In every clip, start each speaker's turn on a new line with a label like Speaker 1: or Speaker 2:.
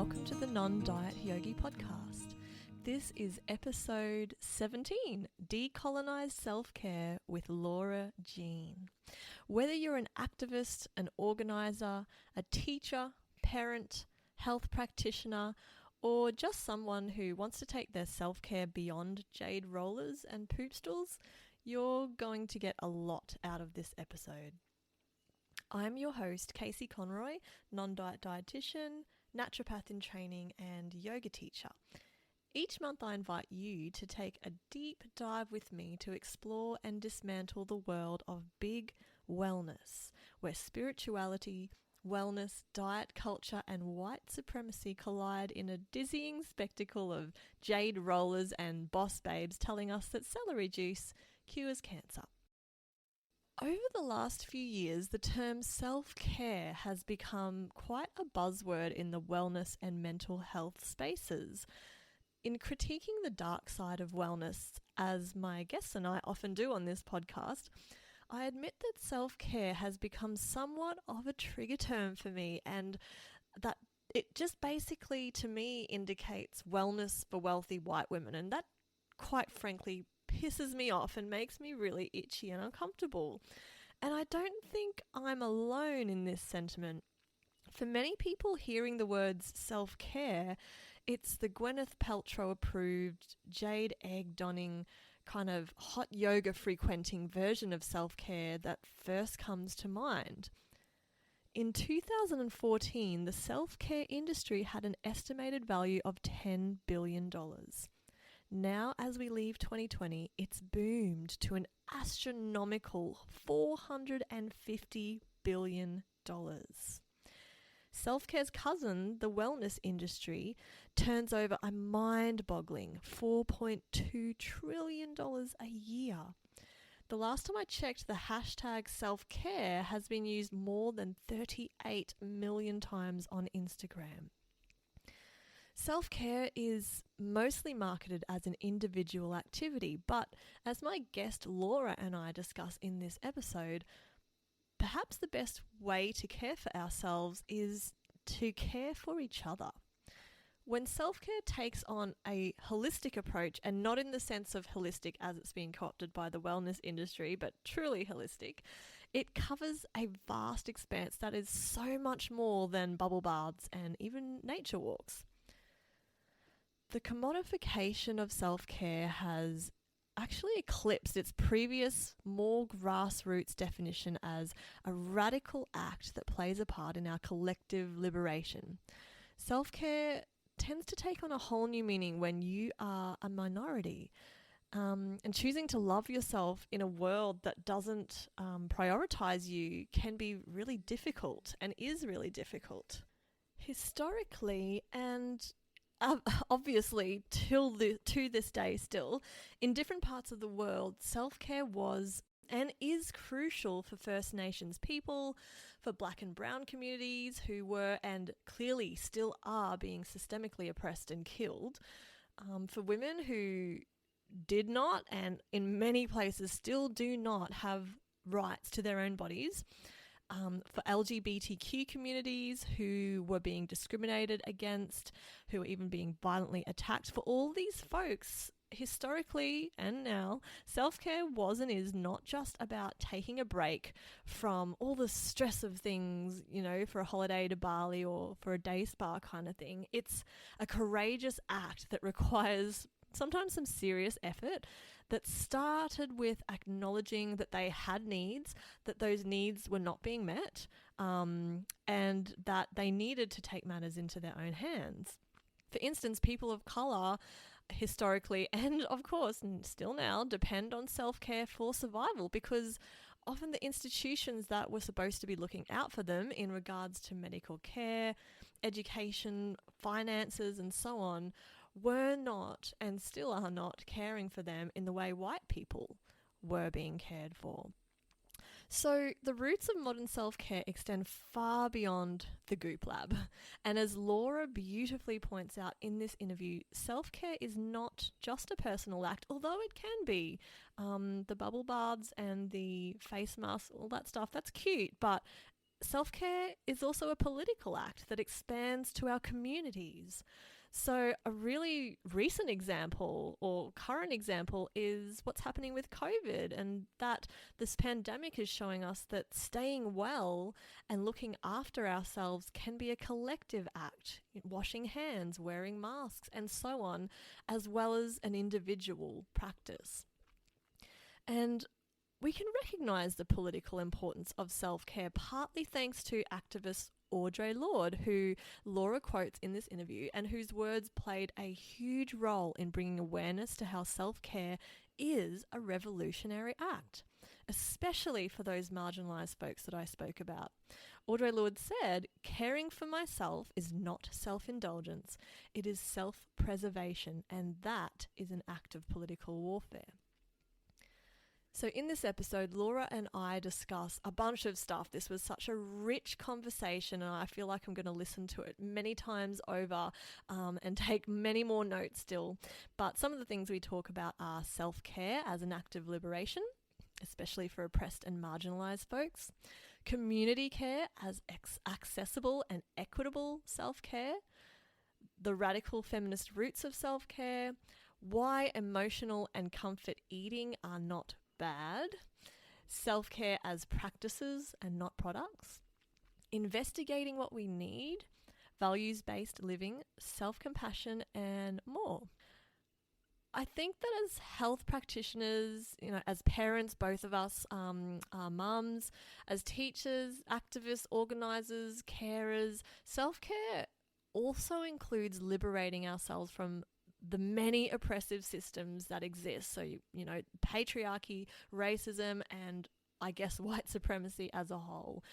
Speaker 1: welcome to the Non-Diet Yogi Podcast. This is episode 17, Decolonised Self-Care with Laura Jean. Whether you're an activist, an organiser, a teacher, parent, health practitioner, or just someone who wants to take their self-care beyond jade rollers and poop stools, you're going to get a lot out of this episode. I'm your host, Casey Conroy, non-diet dietitian, naturopath in training, and yoga teacher. Each month I invite you to take a deep dive with me to explore and dismantle the world of big wellness, where spirituality, wellness, diet culture, and white supremacy collide in a dizzying spectacle of jade rollers and boss babes telling us that celery juice cures cancer. Over the last few years, the term self-care has become quite a buzzword in the wellness and mental health spaces. In critiquing the dark side of wellness, as my guests and I often do on this podcast, I admit that self-care has become somewhat of a trigger term for me, and that it just basically, to me, indicates wellness for wealthy white women, and that, quite frankly, pisses me off and makes me really itchy and uncomfortable. And I don't think I'm alone in this sentiment. For many people, hearing the words self-care, it's the Gwyneth Paltrow approved, jade egg donning, kind of hot yoga frequenting version of self-care that first comes to mind. In 2014, the self-care industry had an estimated value of $10 billion. Now, as we leave 2020, it's boomed to an astronomical $450 billion. Self-care's cousin, the wellness industry, turns over a mind-boggling $4.2 trillion a year. The last time I checked, the hashtag self-care has been used more than 38 million times on Instagram. Self-care is mostly marketed as an individual activity, but as my guest Laura and I discuss in this episode, perhaps the best way to care for ourselves is to care for each other. When self-care takes on a holistic approach, and not in the sense of holistic as it's being co-opted by the wellness industry, but truly holistic, it covers a vast expanse that is so much more than bubble baths and even nature walks. The commodification of self-care has actually eclipsed its previous, more grassroots definition as a radical act that plays a part in our collective liberation. Self-care tends to take on a whole new meaning when you are a minority, and choosing to love yourself in a world that doesn't prioritize you can be really difficult and is really difficult. Historically, and obviously to this day still, in different parts of the world, self-care was and is crucial for First Nations people, for Black and Brown communities who were and clearly still are being systemically oppressed and killed, for women who did not and in many places still do not have rights to their own bodies, for LGBTQ communities who were being discriminated against, who were even being violently attacked. For all these folks, historically and now, self-care was and is not just about taking a break from all the stress of things, you know, for a holiday to Bali or for a day spa kind of thing. It's a courageous act that requires sometimes some serious effort, that started with acknowledging that they had needs, that those needs were not being met, and that they needed to take matters into their own hands. For instance, people of colour historically and of course still now depend on self-care for survival, because often the institutions that were supposed to be looking out for them in regards to medical care, education, finances and so on were not and still are not caring for them in the way white people were being cared for. So the roots of modern self-care extend far beyond the Goop Lab. And as Laura beautifully points out in this interview, self-care is not just a personal act, although it can be. The bubble baths and the face masks, all that stuff, that's cute, but self-care is also a political act that expands to our communities. So a really recent example or current example is what's happening with COVID, and that this pandemic is showing us that staying well and looking after ourselves can be a collective act, washing hands, wearing masks, and so on, as well as an individual practice. And we can recognise the political importance of self-care partly thanks to activist Audre Lorde, who Laura quotes in this interview and whose words played a huge role in bringing awareness to how self-care is a revolutionary act, especially for those marginalised folks that I spoke about. Audre Lorde said, "Caring for myself is not self-indulgence, it is self-preservation, and that is an act of political warfare." So in this episode, Laura and I discuss a bunch of stuff. This was such a rich conversation, and I feel like I'm going to listen to it many times over and take many more notes still. But some of the things we talk about are self-care as an act of liberation, especially for oppressed and marginalised folks, community care as accessible and equitable self-care, the radical feminist roots of self-care, why emotional and comfort eating are not bad, self-care as practices and not products, investigating what we need, values-based living, self-compassion, and more. I think that as health practitioners, as parents, both of us are mums, as teachers, activists, organisers, carers, self-care also includes liberating ourselves from the many oppressive systems that exist. So, patriarchy, racism, and I guess white supremacy as a whole.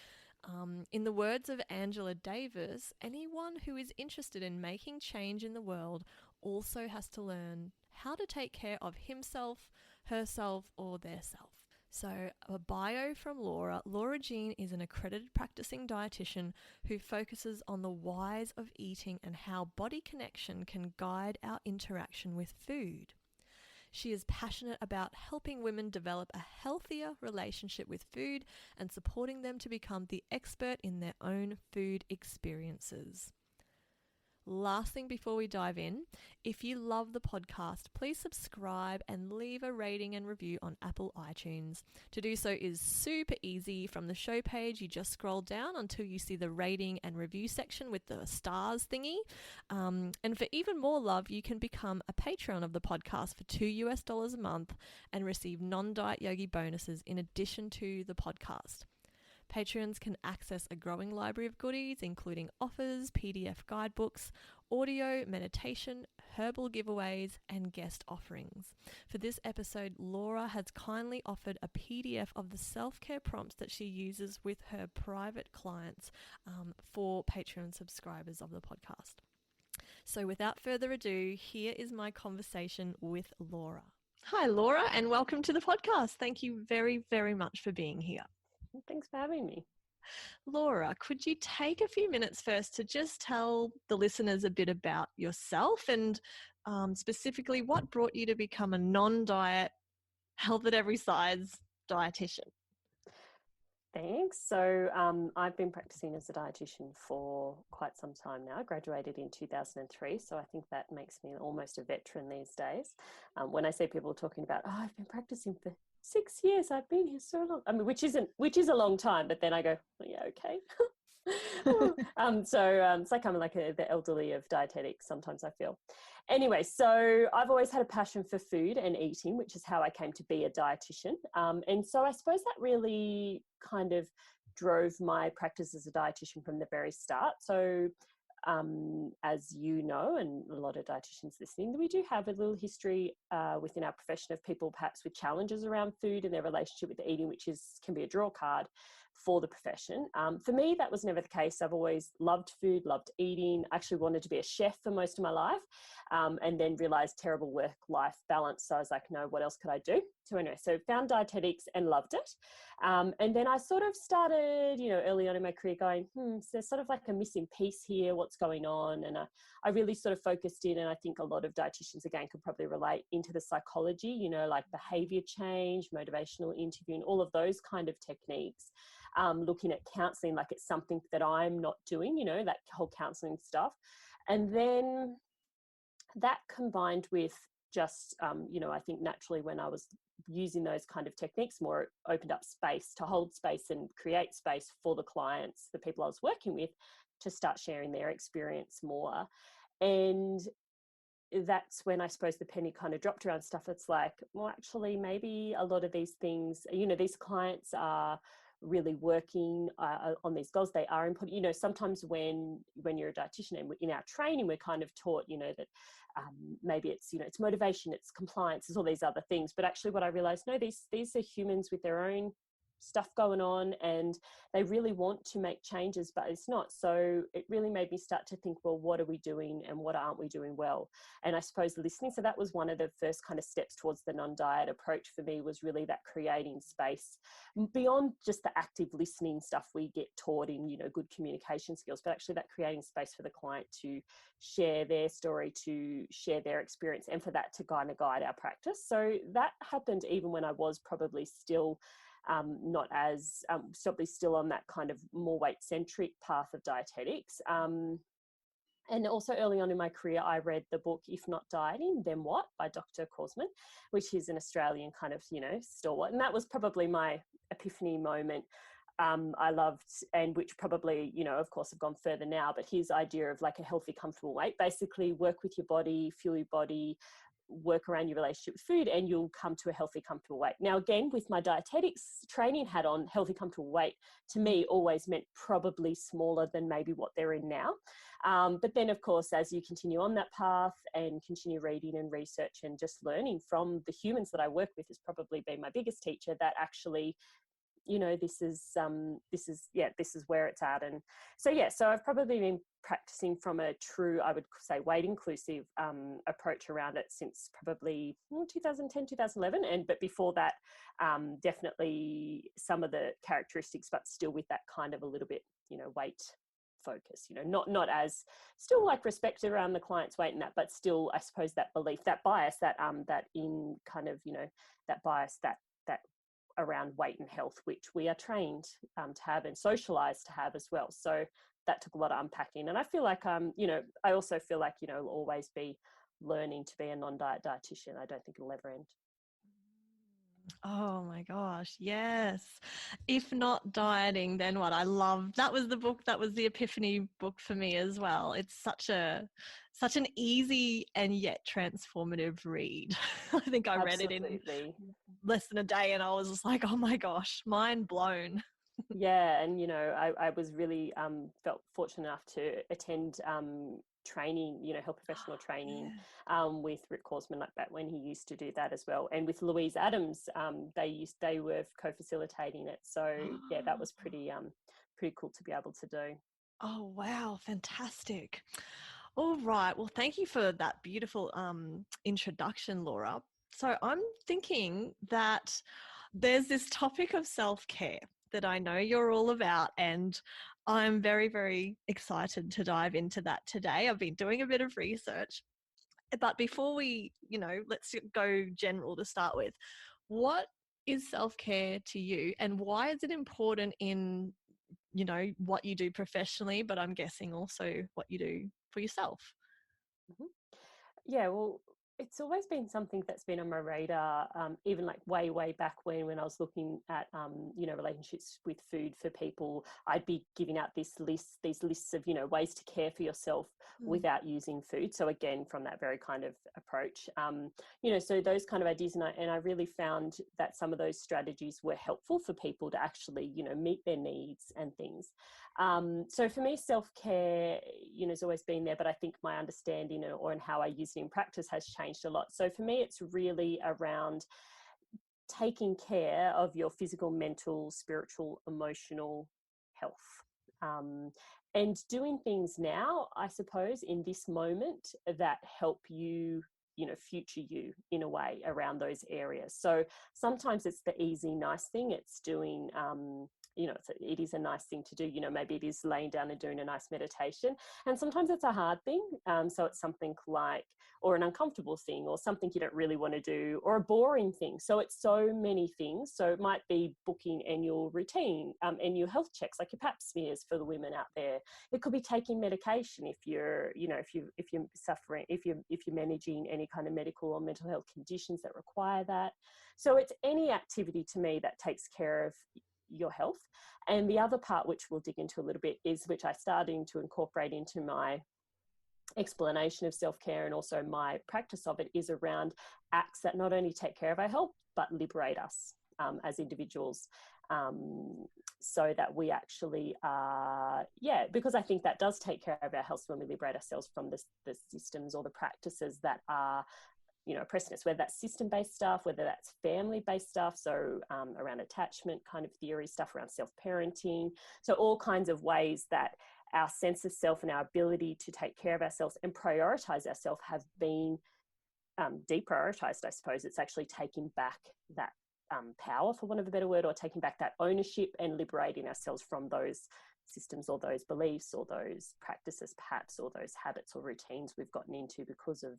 Speaker 1: In the words of Angela Davis, anyone who is interested in making change in the world also has to learn how to take care of himself, herself, or theirself. So a bio from Laura. Laura Jean is an accredited practicing dietitian who focuses on the whys of eating and how body connection can guide our interaction with food. She is passionate about helping women develop a healthier relationship with food and supporting them to become the expert in their own food experiences. Last thing before we dive in, if you love the podcast, please subscribe and leave a rating and review on Apple iTunes. To do so is super easy. From the show page, you just scroll down until you see the rating and review section with the stars thingy. And for even more love, you can become a Patreon of the podcast for $2 a month and receive non-diet yogi bonuses in addition to the podcast. Patrons can access a growing library of goodies, including offers, PDF guidebooks, audio, meditation, herbal giveaways, and guest offerings. For this episode, Laura has kindly offered a PDF of the self-care prompts that she uses with her private clients for Patreon subscribers of the podcast. So without further ado, here is my conversation with Laura. Hi, Laura, and welcome to the podcast. Thank you very, very much for being here.
Speaker 2: Thanks for having me.
Speaker 1: Laura, could you take a few minutes first to just tell the listeners a bit about yourself and specifically what brought you to become a non-diet, health at every size dietitian?
Speaker 2: Thanks. So I've been practicing as a dietitian for quite some time now. I graduated in 2003, so I think that makes me almost a veteran these days. When I see people talking about, I've been practicing for 6 years, I've been here so long. I mean, which is a long time, but then I go, well, yeah, okay. So it's like I'm like the elderly of dietetics sometimes, I feel. Anyway, so I've always had a passion for food and eating, which is how I came to be a dietitian. And so I suppose that really kind of drove my practice as a dietitian from the very start. So as you know, and a lot of dietitians listening, we do have a little history within our profession of people perhaps with challenges around food and their relationship with eating, which can be a draw card for the profession. For me, that was never the case. I've always loved food, loved eating, actually wanted to be a chef for most of my life, and then realized terrible work-life balance. So I was like, no, what else could I do? So anyway, so found dietetics and loved it. And then I sort of started, early on in my career going, so there's sort of like a missing piece here. what's going on. And I really sort of focused in, and I think a lot of dietitians, again, could probably relate into the psychology, you know, like behavior change, motivational interviewing, all of those kind of techniques. Looking at counseling like it's something that I'm not doing, you know, that whole counseling stuff. And then that combined with just, you know, I think naturally when I was using those kind of techniques more, it opened up space to hold space and create space for the clients, the people I was working with, to start sharing their experience more. And that's when I suppose the penny kind of dropped around stuff. It's like, well, actually, maybe a lot of these things, you know, these clients are really working on these goals. They are important. You know, sometimes when you're a dietitian and in our training, we're kind of taught, you know, that maybe it's, you know, it's motivation, it's compliance, it's all these other things. But actually what I realized, no, these are humans with their own stuff going on, and they really want to make changes, but it's not. So it really made me start to think, well, what are we doing and what aren't we doing well? And I suppose listening, so that was one of the first kind of steps towards the non-diet approach for me, was really that creating space beyond just the active listening stuff we get taught in, you know, good communication skills, but actually that creating space for the client to share their story, to share their experience, and for that to kind of guide our practice. So that happened even when I was probably still not as probably still on that kind of more weight-centric path of dietetics. And also early on in my career, I read the book If Not Dieting, Then What by Dr. Korsman, which is an Australian kind of, you know, stalwart. And that was probably my epiphany moment. I loved, and which probably, you know, of course, have gone further now, but his idea of like a healthy, comfortable weight, basically work with your body, fuel your body, work around your relationship with food, and you'll come to a healthy, comfortable weight. Now, again, with my dietetics training hat on, healthy, comfortable weight to me always meant probably smaller than maybe what they're in now. But then, of course, as you continue on that path and continue reading and research and just learning from the humans that I work with, has probably been my biggest teacher, that actually, you know, this is where it's at. And so, yeah, so I've probably been practicing from a true, I would say, weight inclusive approach around it since probably 2010, 2011. But before that, definitely some of the characteristics, but still with that kind of a little bit, you know, weight focus, you know, not as, still like respect around the client's weight and that, but still, I suppose, that belief, that bias, that in kind of, you know, that bias, that around weight and health, which we are trained to have and socialized to have as well. So that took a lot of unpacking. And I feel like, you know, I also feel like, you know, I'll always be learning to be a non-diet dietitian. I don't think it'll ever end.
Speaker 1: Oh my gosh, yes. If Not Dieting, Then What? I love that. Was the book, that was the epiphany book for me as well. It's such an easy and yet transformative read. I think I read it in
Speaker 2: Absolutely.
Speaker 1: less than a day and I was just like, oh my gosh, mind blown.
Speaker 2: Yeah, and you know, I was really felt fortunate enough to attend training, you know, health professional training with Rick Korsman like that, when he used to do that as well, and with Louise Adams, they were co-facilitating it. So yeah, that was pretty cool to be able to do.
Speaker 1: Oh wow, fantastic. All right, well, thank you for that beautiful introduction, Laura. So I'm thinking that there's this topic of self-care that I know you're all about, and I'm very, very excited to dive into that today. I've been doing a bit of research, but before we, you know, let's go general to start with. What is self-care to you, and why is it important in, you know, what you do professionally, but I'm guessing also what you do for yourself?
Speaker 2: Mhm. Yeah, well, it's always been something that's been on my radar, even like way back when I was looking at, you know, relationships with food for people. I'd be giving out these lists of, you know, ways to care for yourself without using food. So again, from that very kind of approach, you know, so those kind of ideas, and I really found that some of those strategies were helpful for people to actually, you know, meet their needs and things. So for me, self-care, you know, has always been there, but I think my understanding or in how I use it in practice has changed a lot. So for me, it's really around taking care of your physical, mental, spiritual, emotional health. And doing things now, I suppose, in this moment that help you, future you in a way around those areas. So sometimes it's the easy, nice thing. It's doing, it is a nice thing to do. Maybe it is laying down and doing a nice meditation. And sometimes it's a hard thing. So it's something like, or an uncomfortable thing, or something you don't really want to do, or a boring thing. So it's so many things. So it might be booking annual routine, annual health checks, like your pap smears for the women out there. It could be taking medication if you're, if you're suffering, if you're managing any kind of medical or mental health conditions that require that. So it's any activity to me that takes care of your health. And the other part, which we'll dig into a little bit, is which I started to incorporate into my explanation of self-care and also my practice of it, is around acts that not only take care of our health but liberate us as individuals, so that we actually because I think that does take care of our health when we liberate ourselves from the systems or the practices that are oppressing us, whether that's system-based stuff, whether that's family-based stuff, so around attachment kind of theory stuff, around self-parenting, so all kinds of ways that our sense of self and our ability to take care of ourselves and prioritize ourselves have been deprioritized, I suppose. It's actually taking back that power, for want of a better word, or taking back that ownership and liberating ourselves from those systems or those beliefs or those practices, perhaps, or those habits or routines we've gotten into because of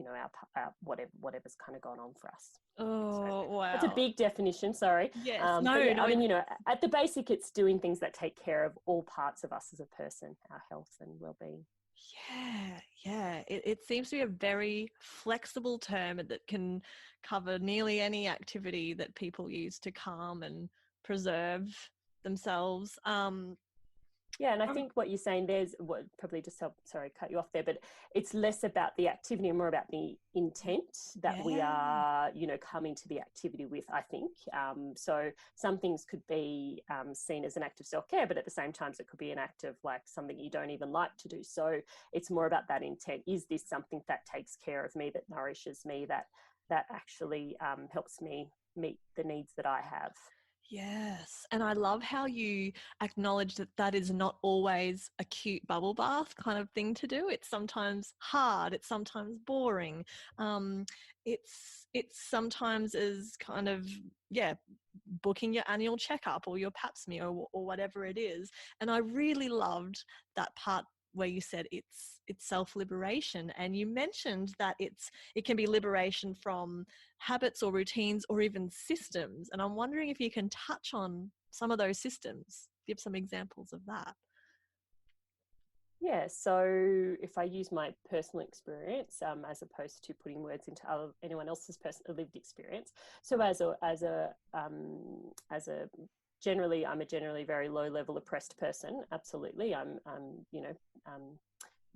Speaker 2: our whatever's kind of gone on for us.
Speaker 1: Oh, wow.
Speaker 2: That's a big definition, sorry.
Speaker 1: Yes.
Speaker 2: I mean, at the basic, it's doing things that take care of all parts of us as a person, our health and well-being.
Speaker 1: Yeah. It seems to be a very flexible term that can cover nearly any activity that people use to calm and preserve themselves.
Speaker 2: Yeah, and I think what you're saying there's probably just sorry, cut you off there, but it's less about the activity and more about the intent that we are, coming to the activity with, I think. So some things could be seen as an act of self-care, but at the same time, it could be an act of like something you don't even like to do. So it's more about that intent. Is this something that takes care of me, that nourishes me, that actually helps me meet the needs that I have?
Speaker 1: Yes. And I love how you acknowledge that that is not always a cute bubble bath kind of thing to do. It's sometimes hard. It's sometimes boring. It's sometimes is kind of, booking your annual checkup or your pap smear or whatever it is. And I really loved that part where you said it's self-liberation, and you mentioned that it can be liberation from habits or routines or even systems, and I'm wondering if you can touch on some of those systems, give some examples of that.
Speaker 2: Yeah, so if I use my personal experience as opposed to putting words into anyone else's lived experience, so as a generally, I'm a generally very low level oppressed person. Absolutely, I'm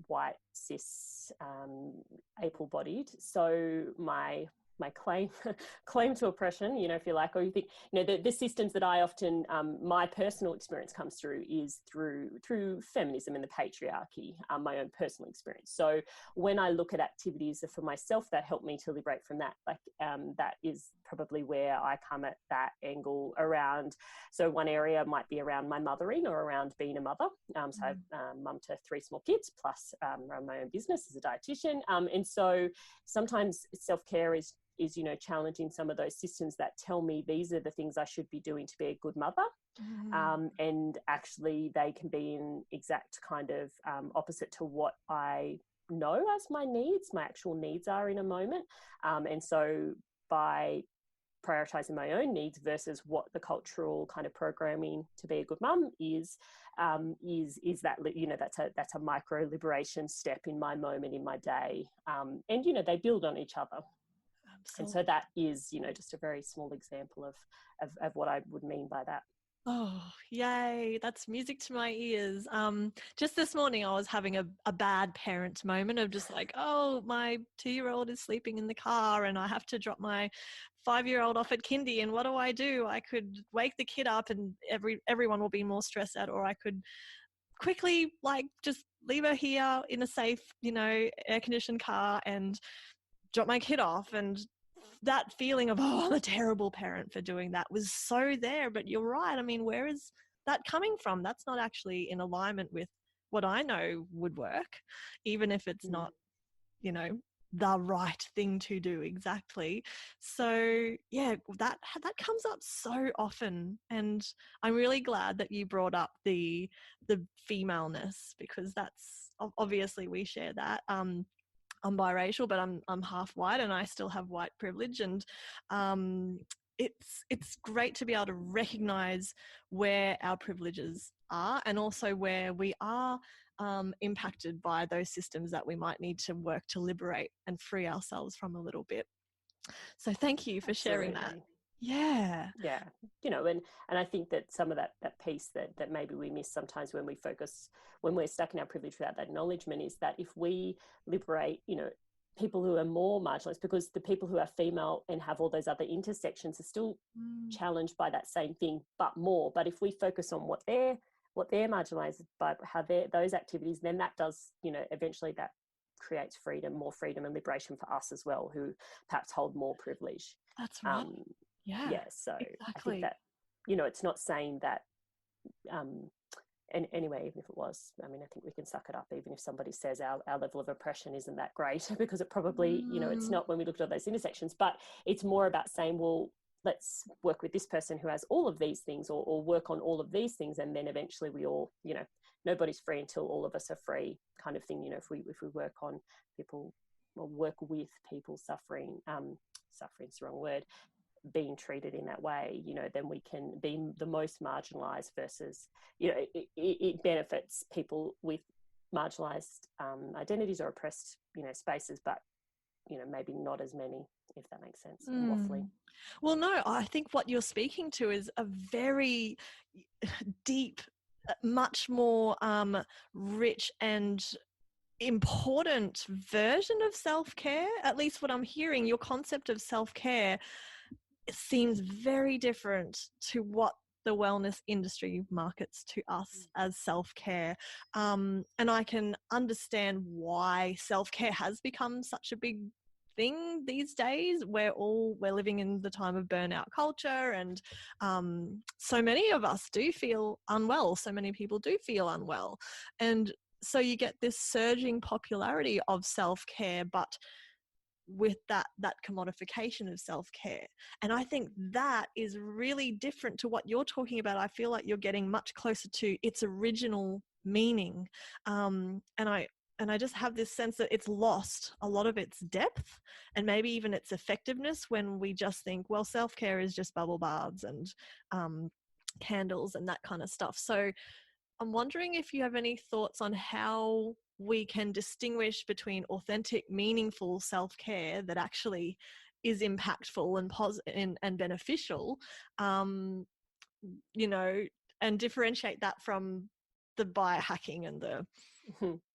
Speaker 2: white, cis, able-bodied. So my claim to oppression, if you like, or you think, the systems that I often, my personal experience comes through is through feminism and the patriarchy, my own personal experience. So when I look at activities for myself that help me to liberate from that, that is probably where I come at that angle around. So one area might be around my mothering or around being a mother. So I'm mum to 3 small kids, plus run my own business as a dietitian. And so sometimes self-care is challenging some of those systems that tell me these are the things I should be doing to be a good mother. And actually they can be in exact kind of opposite to what I know as my actual needs are in a moment. And so by prioritizing my own needs versus what the cultural kind of programming to be a good mum is that, that's a micro liberation step in my moment in my day. And they build on each other. Absolutely. And so that is, just a very small example of what I would mean by that.
Speaker 1: Oh, yay. That's music to my ears. Just this morning, I was having a bad parent moment of just like, oh, my 2-year-old is sleeping in the car and I have to drop my 5-year-old off at kindy. And what do? I could wake the kid up and everyone will be more stressed out, or I could quickly just leave her here in a safe, air-conditioned car and drop my kid off. And that feeling of, I'm a terrible parent for doing that was so there. But you're right. I mean, where is that coming from? That's not actually in alignment with what I know would work, even if it's not, the right thing to do. Exactly. So yeah, that comes up so often, and I'm really glad that you brought up the femaleness, because that's obviously we share that. I'm biracial, but I'm half white, and I still have white privilege, and it's great to be able to recognize where our privileges are, and also where we are impacted by those systems that we might need to work to liberate and free ourselves from a little bit. So thank you for sharing that.
Speaker 2: Absolutely.
Speaker 1: Yeah.
Speaker 2: Yeah, and I think that some of that piece that maybe we miss sometimes when we focus, when we're stuck in our privilege without that acknowledgement, is that if we liberate, people who are more marginalized, because the people who are female and have all those other intersections are still challenged by that same thing, but more. But if we focus on what they're marginalized by, how those activities, then that does, eventually that creates more freedom and liberation for us as well, who perhaps hold more privilege.
Speaker 1: That's right. Yeah,
Speaker 2: so
Speaker 1: exactly.
Speaker 2: I think that, it's not saying that, and anyway, even if it was, I think we can suck it up, even if somebody says our level of oppression isn't that great, because it probably, it's not when we look at all those intersections, but it's more about saying, well, let's work with this person who has all of these things, or work on all of these things, and then eventually we all, nobody's free until all of us are free, kind of thing. If we work on people, or work with people suffering, suffering's the wrong word, being treated in that way, then we can be the most marginalized versus, it benefits people with marginalized identities or oppressed, spaces, but, maybe not as many, if that makes sense. Waffling.
Speaker 1: Well, no, I think what you're speaking to is a very deep, much more rich and important version of self-care. At least what I'm hearing, your concept of self-care, it seems very different to what the wellness industry markets to us as self-care. And I can understand why self-care has become such a big thing these days. We're living in the time of burnout culture, and so many of us do feel unwell. So many people do feel unwell. And so you get this surging popularity of self-care, but with that commodification of self-care. And I think that is really different to what you're talking about. I feel like you're getting much closer to its original meaning. And I just have this sense that it's lost a lot of its depth, and maybe even its effectiveness, when we just think, well, self-care is just bubble baths and candles and that kind of stuff. So I'm wondering if you have any thoughts on how we can distinguish between authentic, meaningful self-care that actually is impactful and positive and beneficial, and differentiate that from the biohacking and the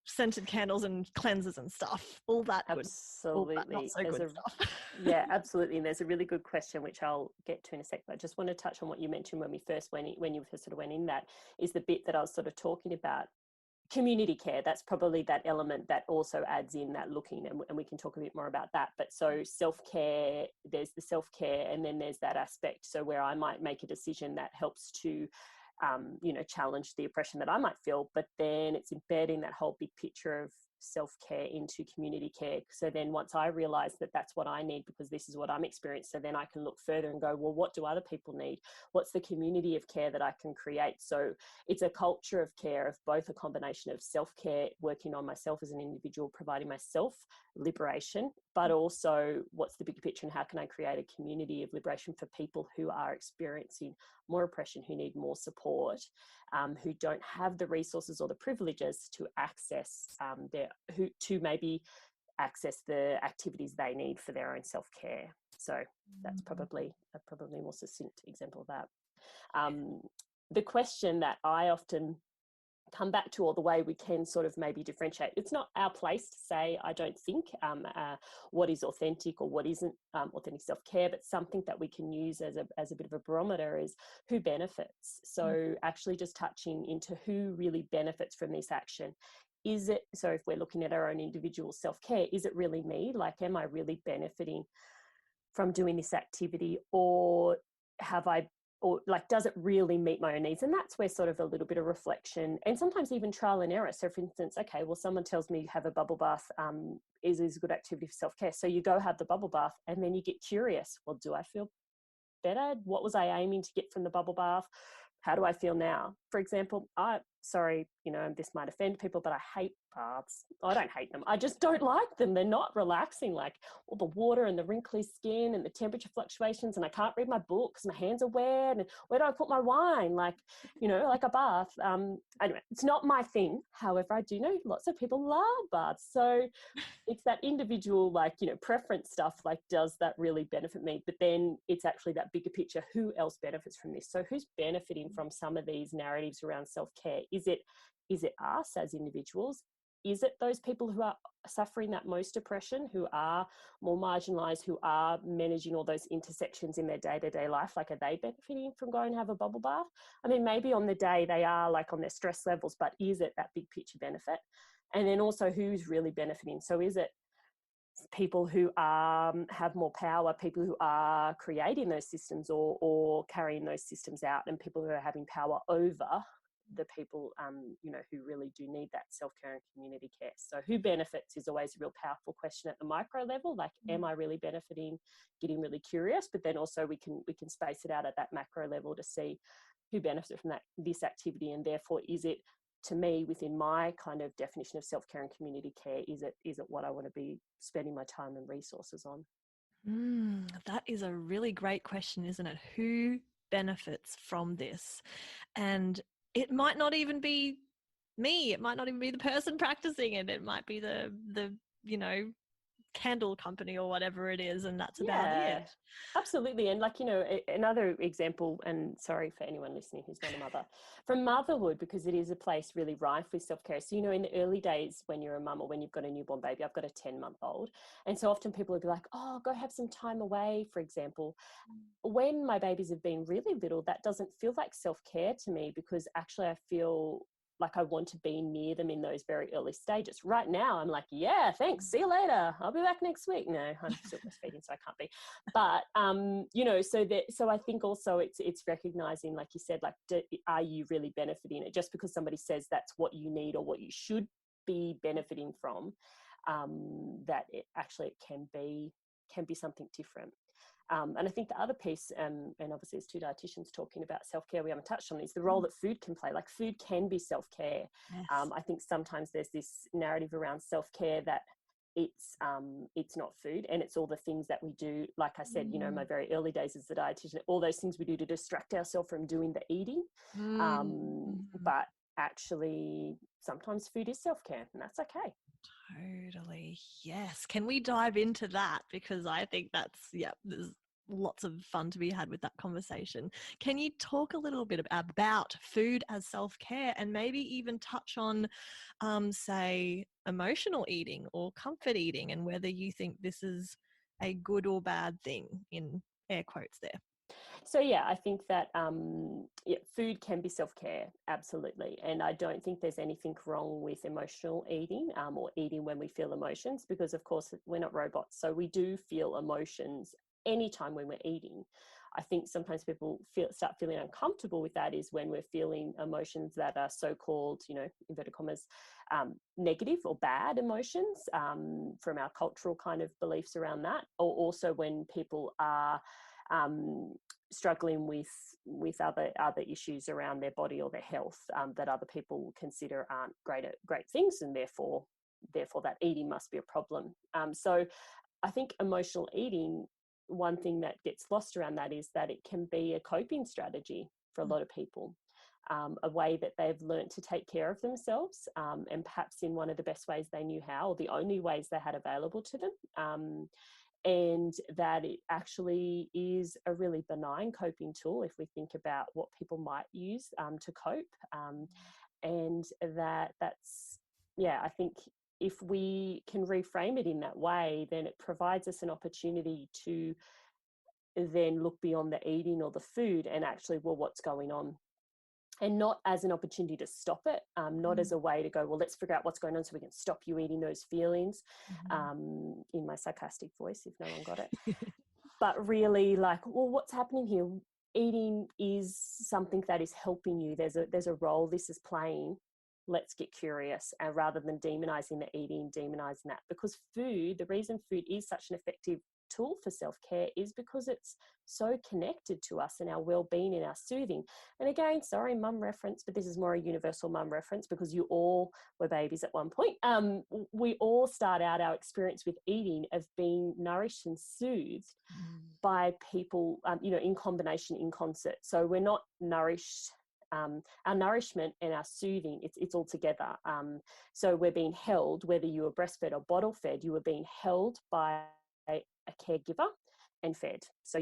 Speaker 1: scented candles and cleansers and stuff. All that
Speaker 2: absolutely
Speaker 1: good, all that not so good stuff.
Speaker 2: Yeah, absolutely. And there's a really good question which I'll get to in a sec, but I just want to touch on what you mentioned when you first sort of went in. That is the bit that I was sort of talking about. Community care, that's probably that element that also adds in that looking, and we can talk a bit more about that. But so self-care, there's the self-care, and then there's that aspect, so where I might make a decision that helps to challenge the oppression that I might feel, but then it's embedding that whole big picture of self-care into community care. So then once I realize that that's what I need, because this is what I'm experiencing, so then I can look further and go, well, what do other people need? What's the community of care that I can create? So it's a culture of care, of both a combination of self-care, working on myself as an individual, providing myself liberation, but also what's the bigger picture, and how can I create a community of liberation for people who are experiencing more oppression, who need more support, who don't have the resources or the privileges to access to maybe access the activities they need for their own self-care. So that's probably a more succinct example of that. The question that I often come back to, or the way we can sort of maybe differentiate, it's not our place to say, I don't think, what is authentic or what isn't authentic self-care, but something that we can use as a bit of a barometer is who benefits. So actually just touching into who really benefits from this action. Is it, so if we're looking at our own individual self-care, is it really me? Like, am I really benefiting from doing this activity, or have I or like, does it really meet my own needs? And that's where sort of a little bit of reflection and sometimes even trial and error. So for instance, okay, well, someone tells me have a bubble bath is a good activity for self-care. So you go have the bubble bath and then you get curious. Well, do I feel better? What was I aiming to get from the bubble bath? How do I feel now? For example, sorry, this might offend people, but I hate baths. I don't hate them. I just don't like them. They're not relaxing, like all the water and the wrinkly skin and the temperature fluctuations, and I can't read my books. My hands are wet, and where do I put my wine? Like a bath. Anyway, it's not my thing. However, I do know lots of people love baths. So it's that individual, preference stuff, like, does that really benefit me? But then it's actually that bigger picture. Who else benefits from this? So who's benefiting from some of these narratives around self-care? Is it us as individuals? Is it those people who are suffering that most oppression, who are more marginalised, who are managing all those intersections in their day-to-day life? Like, are they benefiting from going to have a bubble bath? I mean, maybe on the day they are, like, on their stress levels, but is it that big picture benefit? And then also, who's really benefiting? So is it people who have more power, people who are creating those systems or carrying those systems out, and people who are having power over the people, who really do need that self-care and community care? So who benefits is always a real powerful question at the micro level. Like, am I really benefiting? Getting really curious, but then also we can space it out at that macro level to see who benefits from this activity, and therefore is it, to me, within my kind of definition of self-care and community care, is it what I want to be spending my time and resources on?
Speaker 1: That is a really great question, isn't it? Who benefits from this? And it might not even be me. It might not even be the person practicing it. It might be the candle company or whatever it is, and that's about it.
Speaker 2: Absolutely. And another example, and sorry for anyone listening who's not a mother, from motherhood, because it is a place really rife with self-care. So in the early days when you're a mum, or when you've got a newborn baby, I've got a 10-month-old, and so often people would be like, oh, go have some time away, for example. When my babies have been really little, that doesn't feel like self-care to me, because actually I feel like I want to be near them in those very early stages. Right now, I'm like, yeah, thanks, see you later, I'll be back next week. No, I'm still breastfeeding, so I can't be. But so I think also it's recognizing, like you said, like, are you really benefiting it? Just because somebody says that's what you need or what you should be benefiting from, that it can be something different. And I think the other piece, and obviously as two dietitians talking about self-care, we haven't touched on, is the role that food can play. Like, food can be self-care.
Speaker 1: Yes.
Speaker 2: I think sometimes there's this narrative around self-care that it's not food, and it's all the things that we do. Like I said, my very early days as a dietitian, all those things we do to distract ourselves from doing the eating. But actually, sometimes food is self-care, and that's okay.
Speaker 1: Totally. Yes. Can we dive into that? Because I think there's lots of fun to be had with that conversation. Can you talk a little bit about food as self-care, and maybe even touch on, say, emotional eating or comfort eating, and whether you think this is a good or bad thing, in air quotes there?
Speaker 2: So I think that food can be self-care, absolutely. And I don't think there's anything wrong with emotional eating, or eating when we feel emotions, because of course we're not robots. So we do feel emotions anytime when we're eating. I think sometimes people start feeling uncomfortable with that is when we're feeling emotions that are so-called, inverted commas, negative or bad emotions, from our cultural kind of beliefs around that, or also when people are struggling with other issues around their body or their health, that other people consider aren't great things, and therefore that eating must be a problem. So I think emotional eating, one thing that gets lost around that is that it can be a coping strategy for a lot of people, a way that they've learned to take care of themselves, and perhaps in one of the best ways they knew how, or the only ways they had available to them. And that it actually is a really benign coping tool if we think about what people might use to cope. And that's, I think if we can reframe it in that way, then it provides us an opportunity to then look beyond the eating or the food and actually, well, what's going on? And not as an opportunity to stop it, not as a way to go, well, let's figure out what's going on so we can stop you eating those feelings, in my sarcastic voice, if no one got it. But really, like, well, what's happening here? eating is something that is helping you. There's a role this is playing. Let's get curious, and rather than demonizing the eating, demonizing that, because food, the reason food is such an effective tool for self-care is because it's so connected to us and our well-being and our soothing. And again, sorry, mum reference, but this is more a universal mum reference because you all were babies at one point. We all start out our experience with eating of being nourished and soothed by people, in combination, in concert. So we're not nourished. Our nourishment and our soothing, it's all together. So we're being held, whether you were breastfed or bottle fed, you were being held by a caregiver and fed. So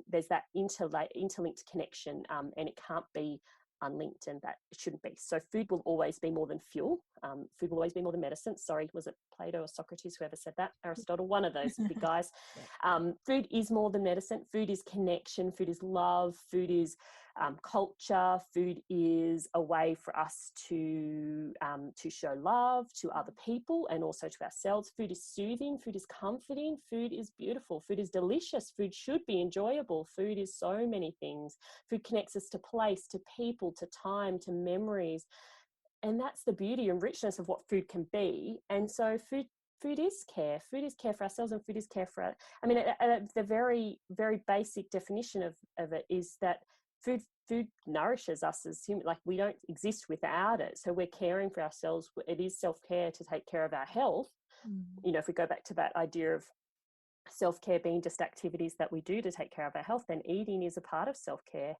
Speaker 2: there's that interlinked connection, and it can't be unlinked, and that it shouldn't be. So food will always be more than fuel. Food will always be more than medicine. Sorry, was it Plato or Socrates, whoever said that? Aristotle, one of those big guys. Food is more than medicine. Food is connection. Food is love. Food is culture. Food is a way for us to show love to other people and also to ourselves. Food is soothing. Food is comforting. Food is beautiful. Food is delicious. Food should be enjoyable. Food is so many things. Food connects us to place, to people, to time, to memories. And that's the beauty and richness of what food can be. And so food is care. Food is care for ourselves, and food is care for the very, very basic definition of it is that food nourishes us as human. Like, we don't exist without it. So we're caring for ourselves. It is self-care to take care of our health. If we go back to that idea of self-care being just activities that we do to take care of our health, then eating is a part of self-care,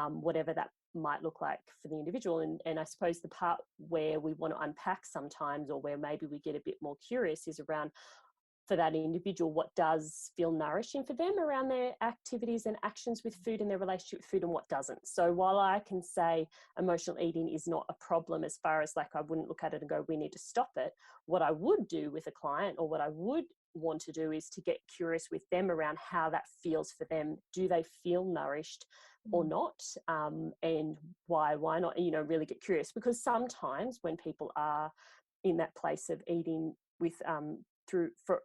Speaker 2: whatever that might look like for the individual. And I suppose the part where we want to unpack sometimes, or where maybe we get a bit more curious, is around, for that individual, what does feel nourishing for them around their activities and actions with food and their relationship with food, and what doesn't. So while I can say emotional eating is not a problem, as far as like I wouldn't look at it and go, we need to stop it, what I would do with a client, or what I would want to do, is to get curious with them around how that feels for them. Do they feel nourished or not? And why not, really get curious, because sometimes when people are in that place of eating with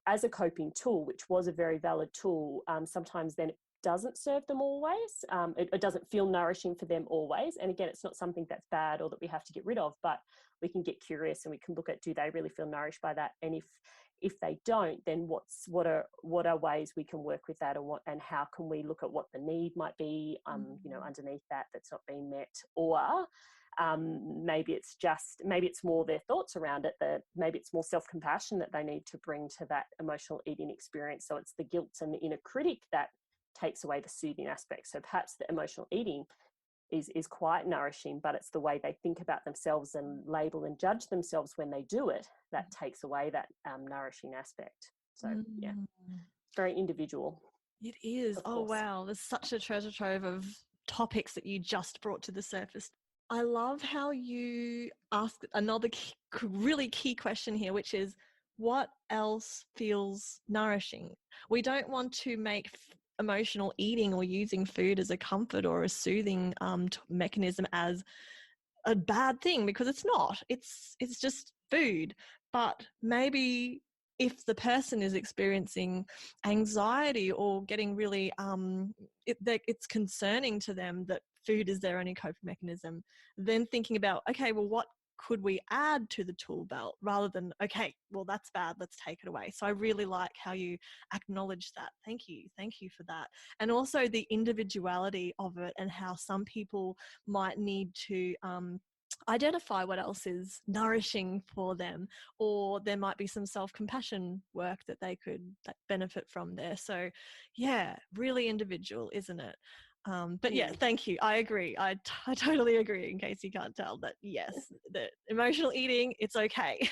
Speaker 2: as a coping tool, which was a very valid tool, sometimes then it doesn't serve them always. It doesn't feel nourishing for them always. And again, it's not something that's bad or that we have to get rid of, but we can get curious and we can look at, do they really feel nourished by that? And if they don't, then what are ways we can work with that, and how can we look at what the need might be, underneath that's not being met, or maybe it's more their thoughts around it, maybe it's more self-compassion that they need to bring to that emotional eating experience. So it's the guilt and the inner critic that takes away the soothing aspect. So perhaps the emotional eating is quite nourishing, but it's the way they think about themselves and label and judge themselves when they do it that takes away that nourishing aspect. So yeah, very individual.
Speaker 1: It is. Oh wow, there's such a treasure trove of topics that you just brought to the surface. I love how you ask another really key question here, which is, what else feels nourishing? We don't want to make emotional eating or using food as a comfort or a soothing mechanism as a bad thing, because it's not. It's just food. But maybe if the person is experiencing anxiety or getting really it's concerning to them that food is their only coping mechanism, then thinking about, okay, well, what could we add to the tool belt, rather than, okay, well, that's bad, let's take it away. So I really like how you acknowledge that. Thank you for that. And also the individuality of it, and how some people might need to identify what else is nourishing for them, or there might be some self-compassion work that they could benefit from there. So yeah, really individual, isn't it? But yeah, thank you. I agree. I totally agree, in case you can't tell, that yes, the emotional eating, it's okay.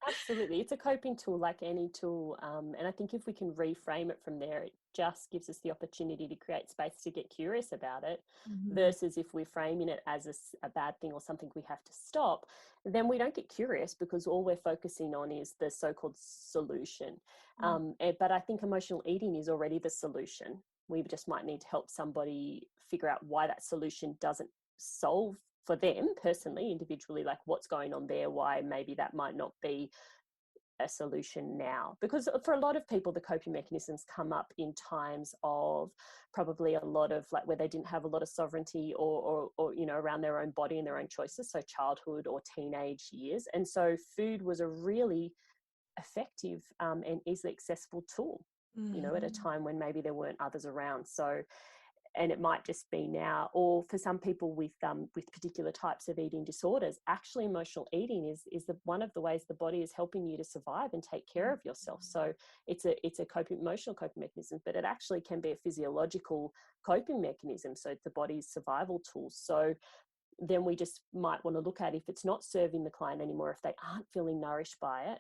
Speaker 2: Absolutely. It's a coping tool like any tool. And I think if we can reframe it from there, it just gives us the opportunity to create space to get curious about it, versus if we're framing it as a bad thing or something we have to stop, then we don't get curious, because all we're focusing on is the so-called solution. But I think emotional eating is already the solution. We just might need to help somebody figure out why that solution doesn't solve for them personally, individually, like what's going on there, why maybe that might not be a solution now, because for a lot of people the coping mechanisms come up in times of probably a lot of like where they didn't have a lot of sovereignty or you know, around their own body and their own choices, so childhood or teenage years. And so food was a really effective and easily accessible tool, you know, at a time when maybe there weren't others around. So, and it might just be now, or for some people with particular types of eating disorders, actually emotional eating is one of the ways the body is helping you to survive and take care of yourself. So it's a emotional coping mechanism, but it actually can be a physiological coping mechanism. So it's the body's survival tools. So then we just might want to look at, if it's not serving the client anymore, if they aren't feeling nourished by it,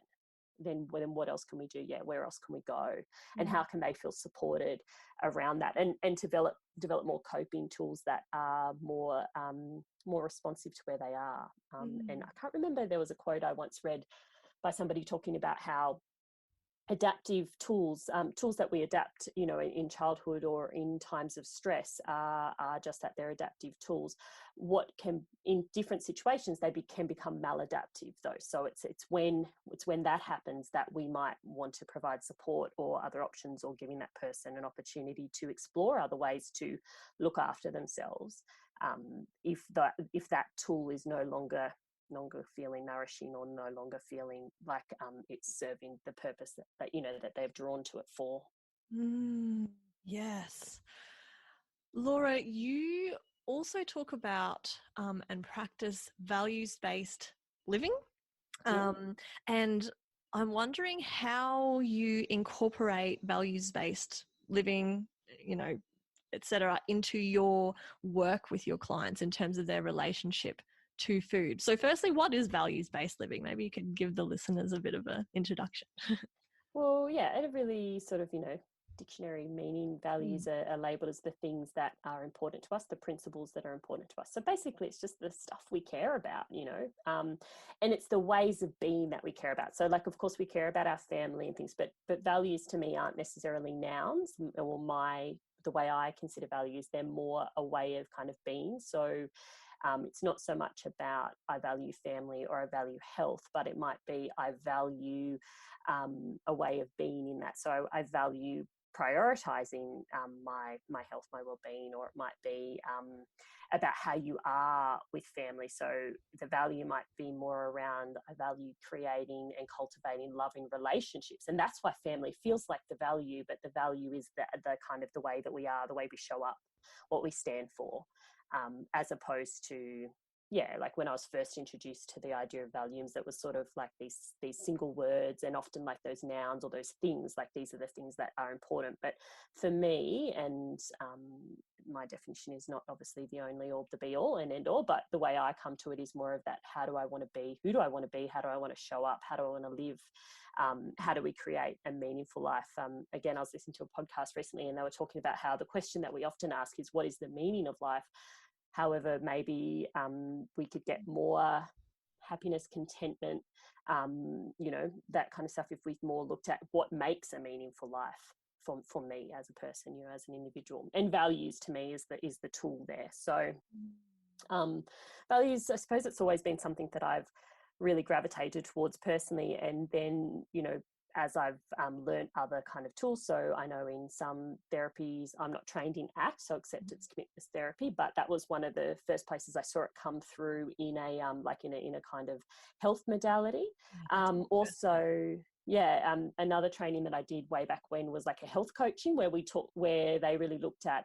Speaker 2: then what else can we do? Yeah, where else can we go? And how can they feel supported around that? And develop more coping tools that are more responsive to where they are. And I can't remember, there was a quote I once read by somebody talking about how adaptive tools that we adapt, you know, in childhood or in times of stress are just that, they're adaptive tools. What can, in different situations, they can become maladaptive though. So it's when that happens that we might want to provide support or other options, or giving that person an opportunity to explore other ways to look after themselves, if that tool is no longer feeling nourishing, or no longer feeling like it's serving the purpose that you know, that they've drawn to it for.
Speaker 1: Yes. Laura, you also talk about and practice values-based living. And I'm wondering how you incorporate values-based living, you know, etc., into your work with your clients in terms of their relationship to food. So firstly, what is values-based living? Maybe you could give the listeners a bit of an introduction.
Speaker 2: Well, yeah, at a really sort of, you know, dictionary meaning, values are labelled as the things that are important to us, the principles that are important to us. So basically it's just the stuff we care about, you know, and it's the ways of being that we care about. So like, of course we care about our family and things, but values to me aren't necessarily nouns, or the way I consider values, they're more a way of kind of being. So it's not so much about I value family or I value health, but it might be I value a way of being in that. So I value prioritizing my health, my well-being, or it might be about how you are with family. So the value might be more around I value creating and cultivating loving relationships, and that's why family feels like the value, but the value is the kind of the way that we are, the way we show up, what we stand for, as opposed to, yeah, like when I was first introduced to the idea of values, it was sort of like these single words, and often like those nouns or those things, like these are the things that are important. But for me, and my definition is not obviously the only or the be all and end all, but the way I come to it is more of that, how do I want to be? Who do I want to be? How do I want to show up? How do I want to live? How do we create a meaningful life? Again, I was listening to a podcast recently and they were talking about how the question that we often ask is, what is the meaning of life? However, maybe we could get more happiness, contentment, you know, that kind of stuff if we more looked at what makes a meaningful life for me as a person, you know, as an individual. And values to me is the tool there. So values, I suppose it's always been something that I've really gravitated towards personally. And then, you know, as I've learned other kind of tools. So I know in some therapies, I'm not trained in ACT, so acceptance commitment therapy, but that was one of the first places I saw it come through in a like in a kind of health modality. Also, yeah, another training that I did way back when was like a health coaching, where they really looked at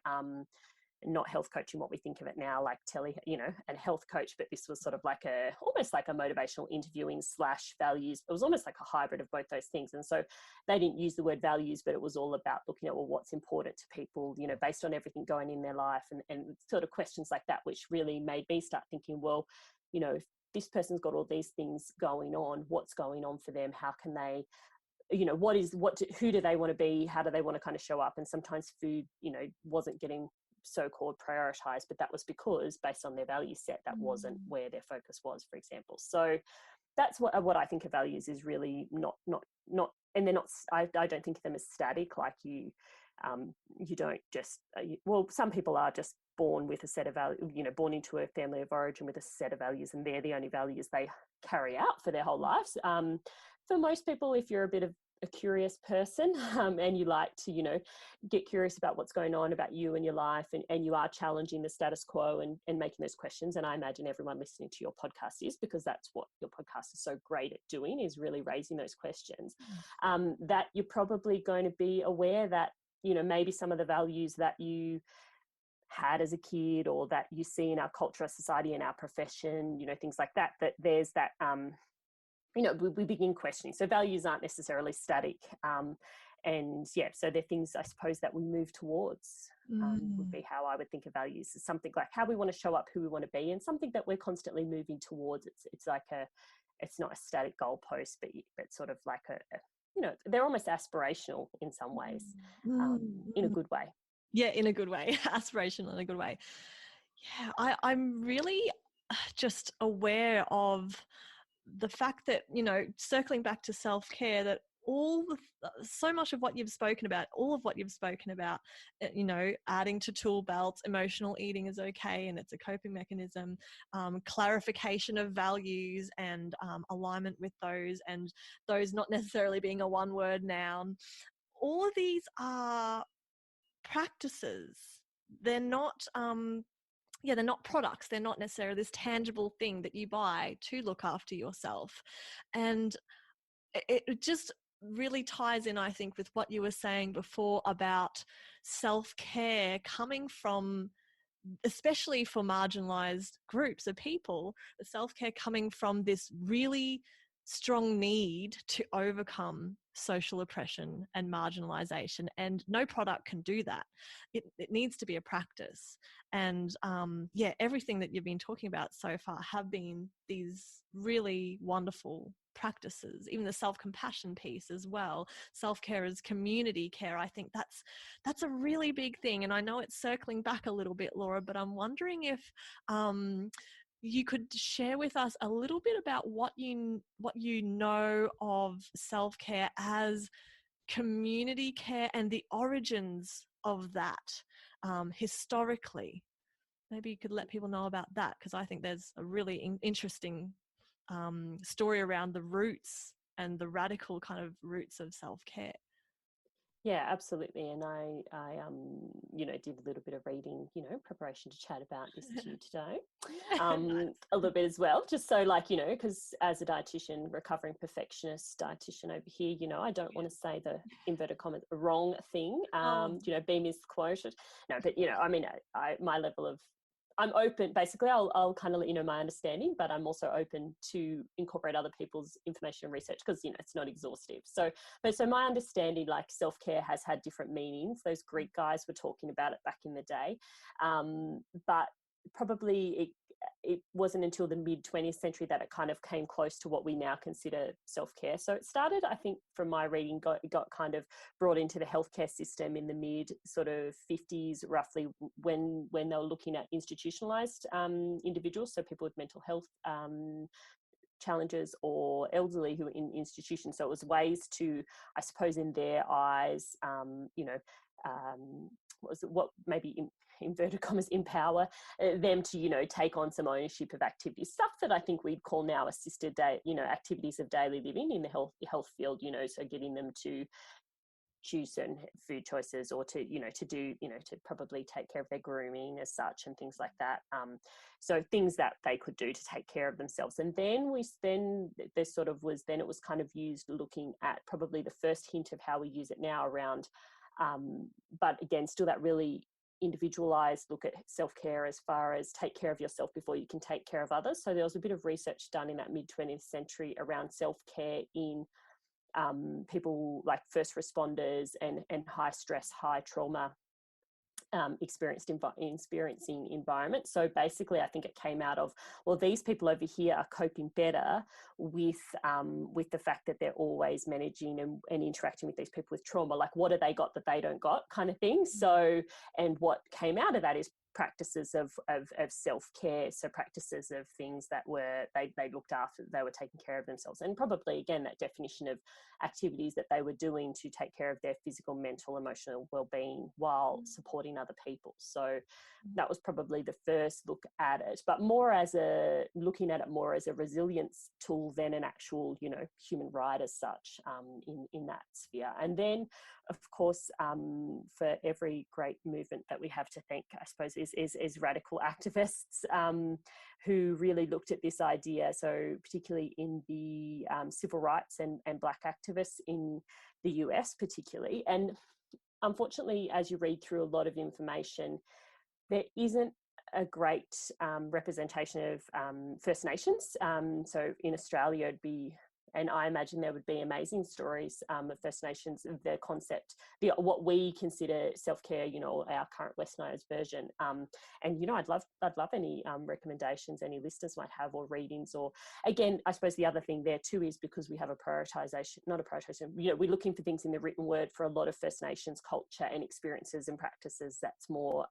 Speaker 2: not health coaching what we think of it now, like you know, and health coach, but this was sort of like almost like a motivational interviewing / values. It was almost like a hybrid of both those things. And so they didn't use the word values, but it was all about looking at, well, what's important to people, you know, based on everything going in their life, and sort of questions like that, which really made me start thinking, well, you know, if this person's got all these things going on, what's going on for them? How can they, you know, who do they want to be? How do they want to kind of show up? And sometimes food, you know, wasn't getting so-called prioritized, but that was because based on their value set, that wasn't where their focus was, for example. So that's what I think of values is really not, and they're not, I don't think of them as static, like you don't just, well, some people are just born with a set of values, you know, born into a family of origin with a set of values, and they're the only values they carry out for their whole lives. for most people, if you're a bit of a curious person and you like to, get curious about what's going on about you and your life, and you are challenging the status quo and making those questions. And I imagine everyone listening to your podcast is, because that's what your podcast is so great at doing, is really raising those questions. That you're probably going to be aware that, maybe some of the values that you had as a kid, or that you see in our culture, our society, and our profession, things like that, that there's that, we begin questioning. So values aren't necessarily static. And yeah, so they're things, I suppose, that we move towards, would be how I would think of values, as something like how we want to show up, who we want to be, and something that we're constantly moving towards. It's like it's not a static goalpost, but sort of like they're almost aspirational in some ways, in a good way.
Speaker 1: Yeah, in a good way. Aspirational in a good way. Yeah, I'm really just aware of the fact that, circling back to self-care, that so much of what you've spoken about, adding to tool belts, emotional eating is okay and it's a coping mechanism, clarification of values and alignment with those, and those not necessarily being a one-word noun. All of these are practices. They're not they're not products. They're not necessarily this tangible thing that you buy to look after yourself. And it just really ties in, I think, with what you were saying before about self-care coming from, especially for marginalised groups of people, the self-care coming from this really strong need to overcome social oppression and marginalisation, and no product can do that. It needs to be a practice. And everything that you've been talking about so far have been these really wonderful practices, even the self-compassion piece as well. Self-care as community care, I think that's a really big thing. And I know it's circling back a little bit, Laura, but I'm wondering if you could share with us a little bit about what you know of self-care as community care and the origins of that historically. Maybe you could let people know about that, because I think there's a really interesting story around the roots and the radical kind of roots of self-care.
Speaker 2: Yeah, absolutely. And I did a little bit of reading, preparation to chat about this to you today, a little bit as well, just so because as a dietitian, recovering perfectionist dietitian over here, I don't want to say the inverted commas wrong thing, be misquoted. No, but my level of, I'm open, basically I'll kind of let you know my understanding, but I'm also open to incorporate other people's information and research, because, it's not exhaustive. So my understanding, like, self-care has had different meanings. Those Greek guys were talking about it back in the day. But probably it wasn't until the mid 20th century that it kind of came close to what we now consider self-care. So it started, I think, from my reading, got kind of brought into the healthcare system in the mid sort of 50s, roughly, when they were looking at institutionalized individuals, so people with mental health challenges or elderly who were in institutions. So it was ways to, I suppose, in their eyes, what maybe inverted commas empower them to take on some ownership of activities, stuff that I think we'd call now assisted activities of daily living in the health field, so getting them to choose certain food choices, or to to probably take care of their grooming as such, and things like that. So things that they could do to take care of themselves. And then it was kind of used looking at probably the first hint of how we use it now around, but again, still that really individualized look at self-care as far as take care of yourself before you can take care of others. So there was a bit of research done in that mid 20th century around self-care in people like first responders and high stress, high trauma experiencing environment. So basically, I think it came out of, well, these people over here are coping better with the fact that they're always managing and interacting with these people with trauma. Like, what have they got that they don't got, kind of thing. So, and what came out of that is practices of self-care, so practices of things that were they looked after, they were taking care of themselves, and probably again that definition of activities that they were doing to take care of their physical, mental, emotional well-being while supporting other people. So that was probably the first look at it, but looking at it more as a resilience tool than an actual, you know, human right as such, in that sphere. And then, of course, for every great movement that we have to thank, I suppose, is radical activists who really looked at this idea. So particularly in the civil rights and Black activists in the US particularly. And unfortunately, as you read through a lot of information, there isn't a great representation of First Nations. So in Australia, it'd be, and I imagine there would be amazing stories of First Nations, of the concept, what we consider self-care, you know, our current westernised version. And, you know, I'd love any recommendations any listeners might have, or readings, or again, I suppose the other thing there too is because we have a prioritisation, not a prioritisation, you know, we're looking for things in the written word for a lot of First Nations culture and experiences and practices that's more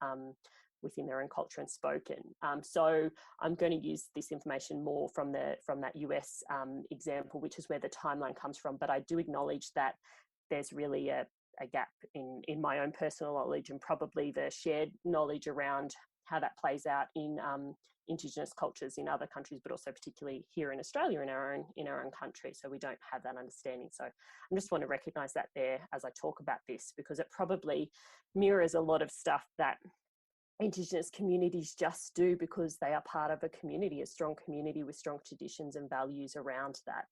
Speaker 2: within their own culture and spoken. So I'm going to use this information more from that US example, which is where the timeline comes from. But I do acknowledge that there's really a gap in my own personal knowledge, and probably the shared knowledge around how that plays out in Indigenous cultures in other countries, but also particularly here in Australia, in our own country. So we don't have that understanding. So I just want to recognise that there as I talk about this, because it probably mirrors a lot of stuff that Indigenous communities just do, because they are part of a community, a strong community with strong traditions and values around that,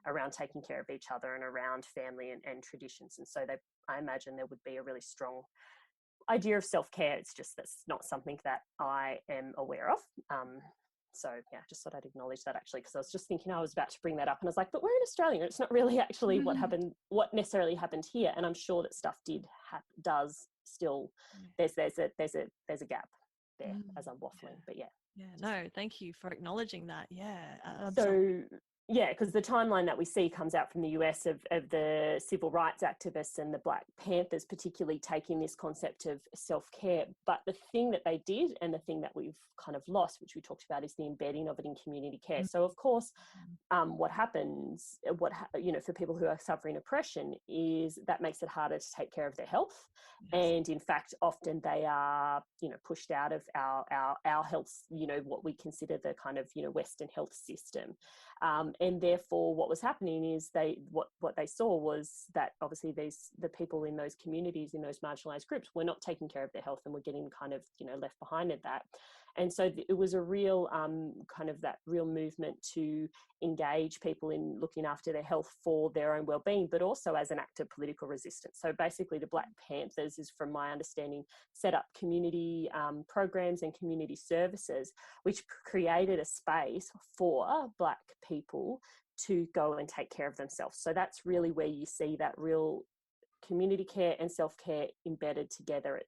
Speaker 2: around taking care of each other and around family and traditions. And so I imagine there would be a really strong idea of self-care. It's just that's not something that I am aware of. So yeah, just thought I'd acknowledge that, actually, because I was just thinking, I was about to bring that up and I was like, but we're in Australia, it's not really actually what necessarily happened here. And I'm sure that stuff does still, there's a gap there as I'm waffling, but yeah.
Speaker 1: No, thank you for acknowledging that.
Speaker 2: So yeah, because the timeline that we see comes out from the US of the civil rights activists and the Black Panthers particularly taking this concept of self-care. But the thing that they did, and the thing that we've kind of lost, which we talked about, is the embedding of it in community care. So of course, what happens, you know, for people who are suffering oppression, is that makes it harder to take care of their health. And in fact, often they are, you know, pushed out of our health, you know, what we consider the kind of, you know, Western health system. And therefore what was happening is what they saw was that obviously the people in those communities, in those marginalised groups, were not taking care of their health and were getting kind of, you know, left behind at that. And so it was a real kind of that real movement to engage people in looking after their health for their own well-being, but also as an act of political resistance. So basically the Black Panthers, is from my understanding, set up community programs and community services, which created a space for Black people to go and take care of themselves. So that's really where you see that real community care and self-care embedded together.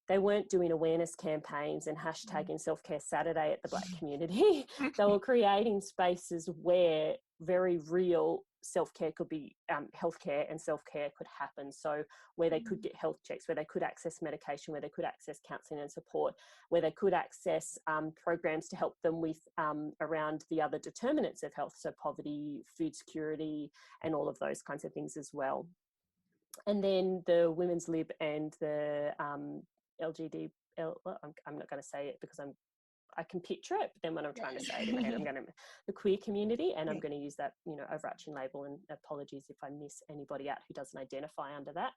Speaker 2: They weren't doing awareness campaigns and hashtagging Self-Care Saturday at the Black community. They were creating spaces where very real self-care could be, healthcare and self-care could happen. So where they could get health checks, where they could access medication, where they could access counselling and support, where they could access programs to help them with around the other determinants of health, so poverty, food security, and all of those kinds of things as well. And then the Women's Lib and the I'm not going to say it because I can picture it, but then when I'm trying to say it in my head, I'm going to the queer community, and I'm going to use that, you know, overarching label, and apologies if I miss anybody out who doesn't identify under that.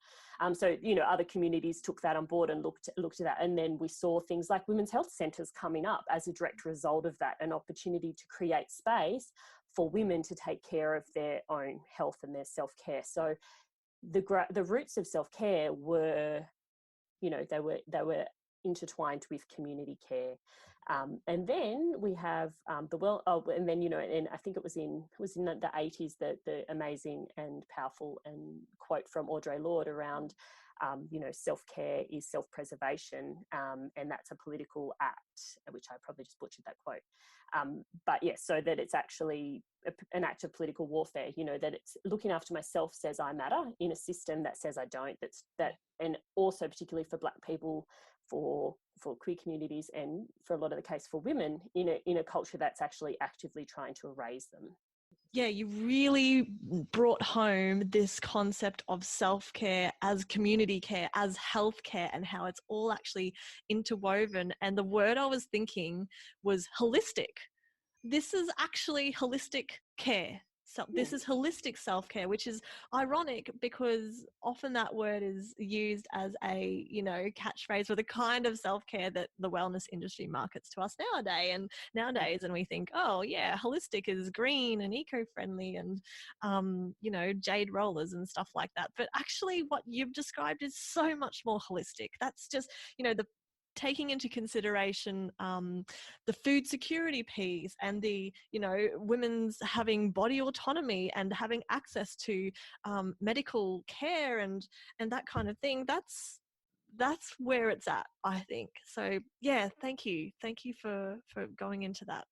Speaker 2: So, you know, other communities took that on board and looked at that, and then we saw things like women's health centres coming up as a direct result of that, an opportunity to create space for women to take care of their own health and their self-care. So the roots of self-care were, you know, they were intertwined with community care. And then we have and then, you know, and I think it was in the 80s that the amazing and powerful and quote from Audre Lorde around, you know, self-care is self-preservation, and that's a political act, which I probably just butchered that quote. But yes, so that it's actually an act of political warfare, you know, that it's looking after myself says I matter in a system that says I don't, and also particularly for Black people, for queer communities, and for a lot of the case for women in a culture that's actually actively trying to erase them.
Speaker 1: Yeah, you really brought home this concept of self-care as community care, as healthcare, and how it's all actually interwoven. And the word I was thinking was holistic. This is actually holistic care. So this is holistic self-care, which is ironic because often that word is used as a, catchphrase for the kind of self-care that the wellness industry markets to us nowadays. And we think, oh yeah, holistic is green and eco-friendly and, jade rollers and stuff like that. But actually what you've described is so much more holistic. That's just, the taking into consideration the food security piece and the women's having body autonomy and having access to medical care and that kind of thing. That's where it's at, I think. So yeah, thank you for going into that.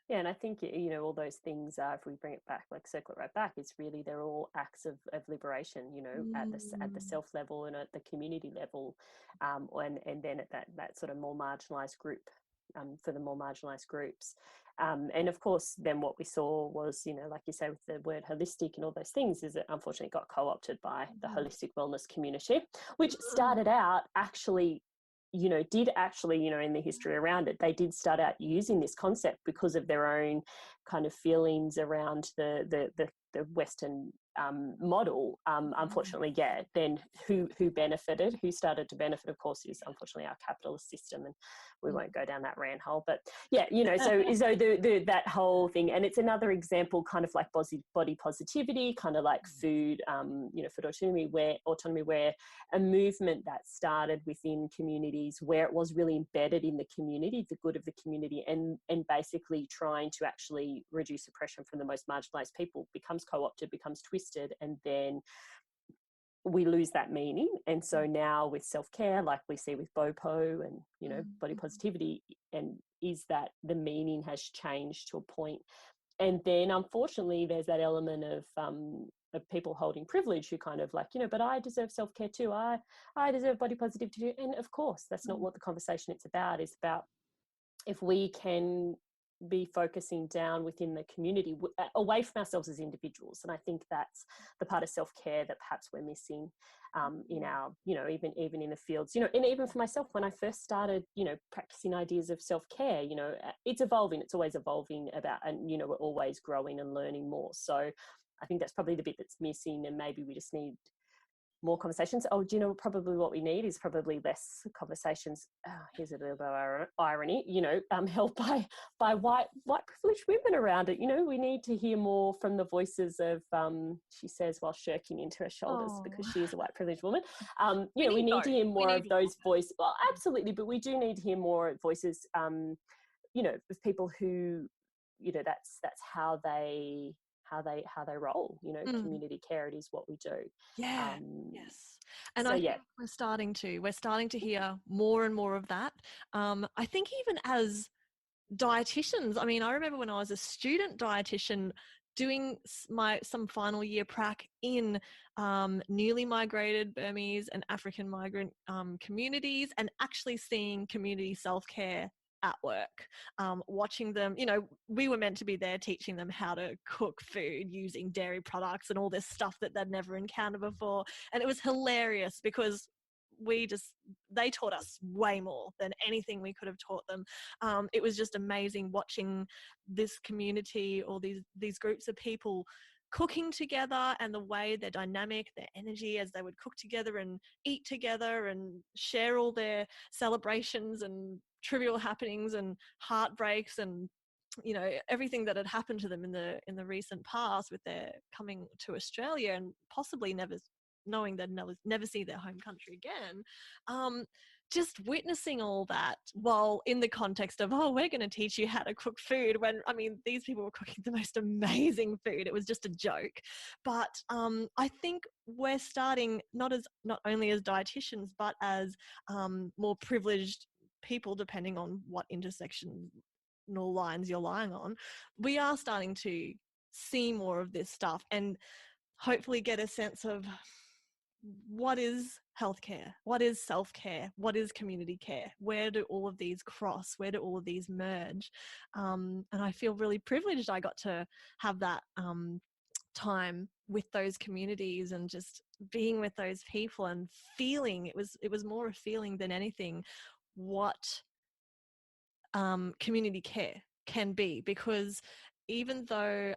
Speaker 2: Yeah, and I think all those things, if we bring it back, like circle it right back, it's really, they're all acts of liberation, at the self level and at the community level, and then at that sort of more marginalised group, for the more marginalised groups, and of course, then what we saw was, like you say, with the word holistic and all those things, is it unfortunately got co-opted by the holistic wellness community, which started out actually did actually, in the history around it, they did start out using this concept because of their own kind of feelings around the Western model. Unfortunately, yeah, then who benefited, who started to benefit, of course, is unfortunately our capitalist system, and we won't go down that rant hole. But yeah, so that whole thing, and it's another example, kind of like body positivity, kind of like food, food autonomy, where a movement that started within communities, where it was really embedded in the community, the good of the community, and basically trying to actually reduce oppression from the most marginalised people, becomes co-opted, becomes twisted, and then we lose that meaning. And so now with self-care, like we see with BOPO and body positivity, and is that the meaning has changed to a point. And then unfortunately there's that element of people holding privilege who kind of like, but I deserve self-care too, I deserve body positivity too. And of course that's not what the conversation it's about. It's about, if we can be focusing down within the community, away from ourselves as individuals. And I think that's the part of self-care that perhaps we're missing in our, even in the fields, and even for myself, when I first started, practicing ideas of self-care, it's evolving, it's always evolving and, we're always growing and learning more. So I think that's probably the bit that's missing, and maybe we just need more conversations. Oh, do you know, probably what we need is probably less conversations. Here's a little bit of irony, held by white privileged women around it. We need to hear more from the voices of, she says, while shirking into her shoulders, because she is a white privileged woman. We need to hear more of those voices. Well, absolutely, but we do need to hear more voices, of people who, that's how they roll, community care, it is what we do.
Speaker 1: Yeah. Yes. And
Speaker 2: so
Speaker 1: I think we're starting to hear more and more of that. I think even as dietitians, I mean, I remember when I was a student dietitian doing some final year prac in newly migrated Burmese and African migrant communities, and actually seeing community self-care at work, watching them, we were meant to be there teaching them how to cook food using dairy products and all this stuff that they'd never encountered before. And it was hilarious because they taught us way more than anything we could have taught them. It was just amazing watching this community, or these groups of people cooking together, and the way their dynamic, their energy as they would cook together and eat together and share all their celebrations and trivial happenings and heartbreaks and everything that had happened to them in the recent past with their coming to Australia and possibly never knowing they'd never see their home country again. Just witnessing all that while in the context of, we're going to teach you how to cook food, when, I mean, these people were cooking the most amazing food. It was just a joke. But I think we're starting, not only as dietitians, but as more privileged people, depending on what intersectional lines you're lying on, we are starting to see more of this stuff and hopefully get a sense of what is healthcare? What is self-care? What is community care? Where do all of these cross? Where do all of these merge? And I feel really privileged I got to have that time with those communities and just being with those people and feeling, it was more a feeling than anything, what community care can be. Because even though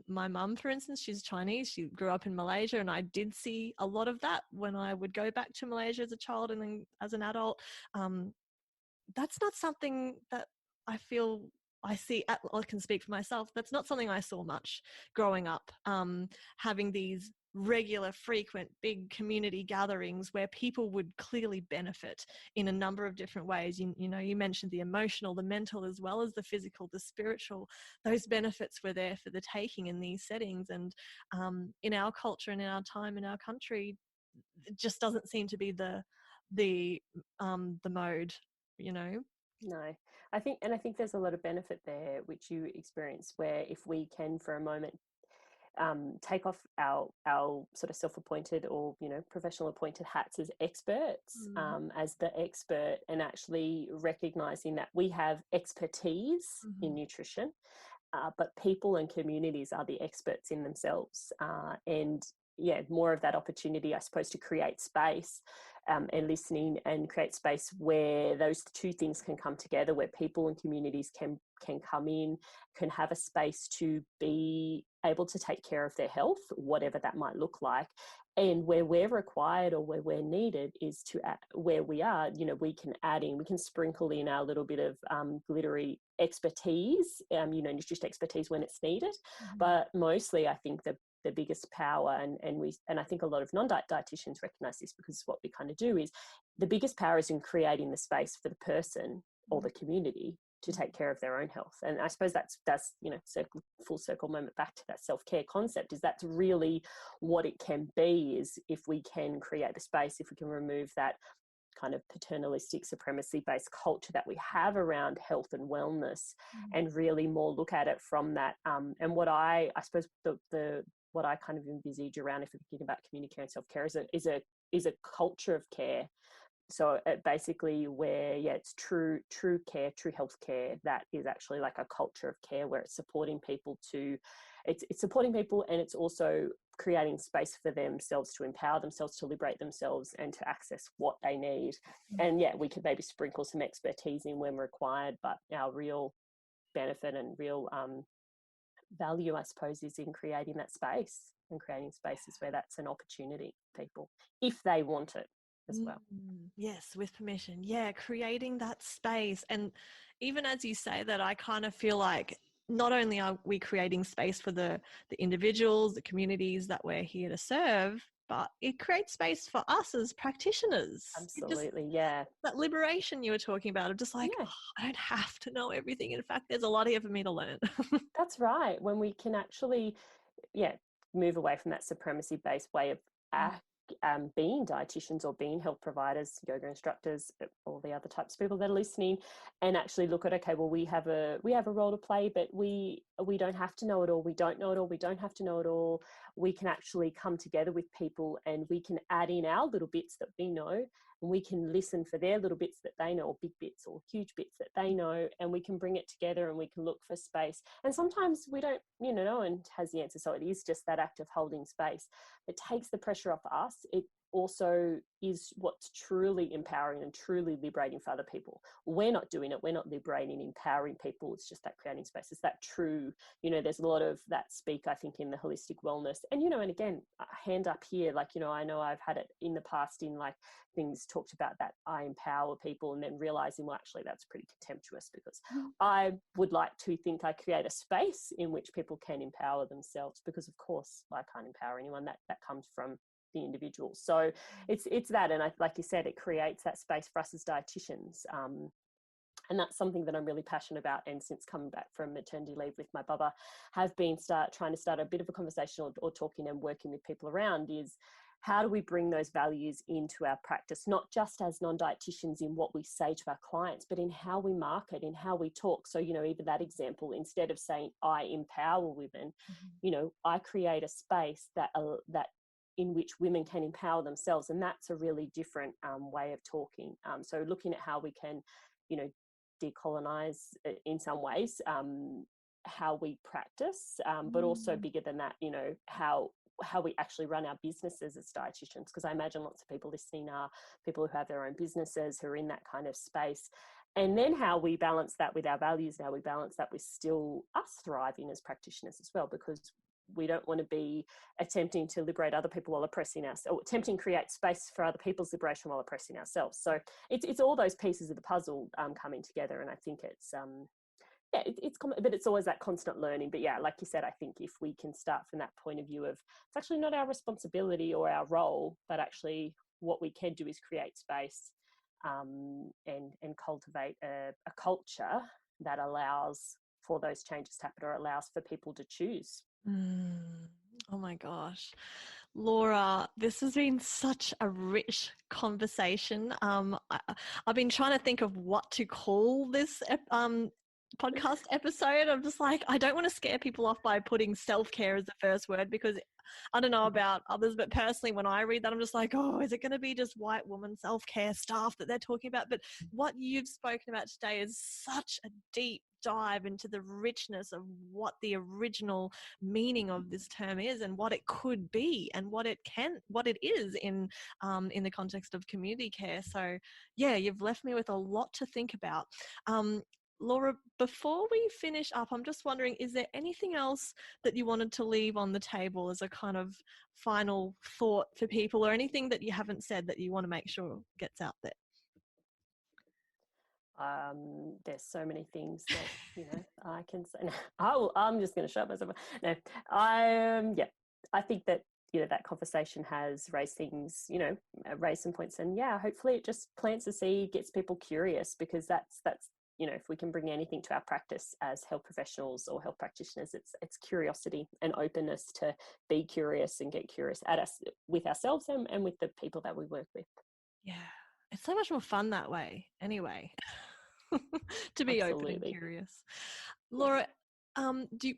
Speaker 1: my mum, for instance, she's Chinese, she grew up in Malaysia, and I did see a lot of that when I would go back to Malaysia as a child and then as an adult. That's not something that I feel I see. I can speak for myself. That's not something I saw much growing up. Having these regular, frequent, big community gatherings where people would clearly benefit in a number of different ways. You know, you mentioned the emotional, the mental, as well as the physical, the spiritual. Those benefits were there for the taking in these settings. And in our culture and in our time in our country, it just doesn't seem to be the mode, you know.
Speaker 2: No, I think, and I think there's a lot of benefit there, which you experience, where if we can for a moment take off our sort of self-appointed or, you know, professional appointed hats as experts, as the expert, and actually recognizing that we have expertise in nutrition, but people and communities are the experts in themselves, and yeah, more of that opportunity, I suppose, to create space and listening, and create space where those two things can come together, where people and communities can come in, can have a space to be able to take care of their health, whatever that might look like. And where we're required or where we're needed is to, where we are, you know, we can add in, we can sprinkle in our little bit of glittery expertise, you know, just expertise when it's needed. But mostly I think the biggest power, and I think a lot of non-diet dietitians recognize this, because what we kind of do is, the biggest power is in creating the space for the person or the community to take care of their own health. And I suppose that's you know, full circle moment back to that self-care concept, is that's really what it can be, is if we can create the space, if we can remove that kind of paternalistic supremacy based culture that we have around health and wellness, and really more look at it from that, and what I suppose the what I kind of envisage around, if we're thinking about community care and self-care, is a culture of care. So basically where, yeah, it's true care, true health care, that is actually like a culture of care, where it's supporting people it's supporting people, and it's also creating space for themselves to empower themselves, to liberate themselves, and to access what they need. And yeah, we could maybe sprinkle some expertise in when required, but our real benefit and real value, I suppose, is in creating that space, and creating spaces where that's an opportunity for people, if they want it as well.
Speaker 1: Yes, with permission. Yeah, creating that space. And even as you say that, I kind of feel like not only are we creating space for the individuals, the communities that we're here to serve, but it creates space for us as practitioners.
Speaker 2: Absolutely, yeah.
Speaker 1: That liberation you were talking about, of just like,
Speaker 2: Yeah.
Speaker 1: I don't have to know everything. In fact, there's a lot here for me to learn.
Speaker 2: That's right. When we can actually, yeah, move away from that supremacy-based way of being dietitians or being health providers, yoga instructors, all the other types of people that are listening, and actually look at, okay, well, we have a role to play, but we don't have to know it all. We don't know it all. We don't have to know it all. We can actually come together with people, and we can add in our little bits that we know, and we can listen for their little bits that they know, or big bits or huge bits that they know, and we can bring it together, and we can look for space. And sometimes we don't, you know, no one has the answer. So it is just that act of holding space. It takes the pressure off us. It also is what's truly empowering and truly liberating for other people. We're not doing it. We're not liberating, empowering people. It's just that creating space. It's that true, you know, there's a lot of that speak, I think, in the holistic wellness. And, you know, and again, hand up here, like, you know I've had it in the past in like things talked about that I empower people, and then realizing, well, actually that's pretty contemptuous, because I would like to think I create a space in which people can empower themselves, because of course I can't empower anyone. That comes from the individual. So it's that, and like you said, it creates that space for us as dietitians, and that's something that I'm really passionate about. And since coming back from maternity leave with my bubba, have been trying to start a bit of a conversation, or talking and working with people around, is how do we bring those values into our practice, not just as non-dietitians in what we say to our clients, but in how we market, in how we talk. So, you know, even that example, instead of saying I empower women, you know, I create a space that in which women can empower themselves. And that's a really different way of talking. So looking at how we can, you know, decolonize in some ways how we practice, but also bigger than that, you know, how we actually run our businesses as dietitians, because I imagine lots of people listening are people who have their own businesses, who are in that kind of space. And then how we balance that with our values, how we balance that with still us thriving as practitioners as well, because we don't want to be attempting to liberate other people while oppressing ourselves, or attempting to create space for other people's liberation while oppressing ourselves. So it's all those pieces of the puzzle coming together. And I think it's but it's always that constant learning. But yeah, like you said, I think if we can start from that point of view of it's actually not our responsibility or our role, but actually what we can do is create space and cultivate a culture that allows for those changes to happen, or allows for people to choose.
Speaker 1: Oh my gosh. Laura, this has been such a rich conversation. I've been trying to think of what to call this podcast episode. I'm just like, I don't want to scare people off by putting self-care as the first word, because I don't know about others, but personally, when I read that, I'm just like, oh, is it going to be just white woman self-care stuff that they're talking about? But what you've spoken about today is such a deep dive into the richness of what the original meaning of this term is, and what it could be, and what it is in the context of community care. So yeah, you've left me with a lot to think about. Laura, before we finish up, I'm just wondering, is there anything else that you wanted to leave on the table as a kind of final thought for people, or anything that you haven't said that you want to make sure gets out there?
Speaker 2: There's so many things that, you know, I can say. No, I'm just going to shut myself up. No, I think that, you know, that conversation has raised things, you know, raised some points, and yeah, hopefully it just plants a seed, gets people curious, because that's you know, if we can bring anything to our practice as health professionals or health practitioners, it's curiosity and openness to be curious and get curious at us, with ourselves and with the people that we work with.
Speaker 1: Yeah, it's so much more fun that way anyway. To be
Speaker 2: Absolutely.
Speaker 1: open and curious. Laura,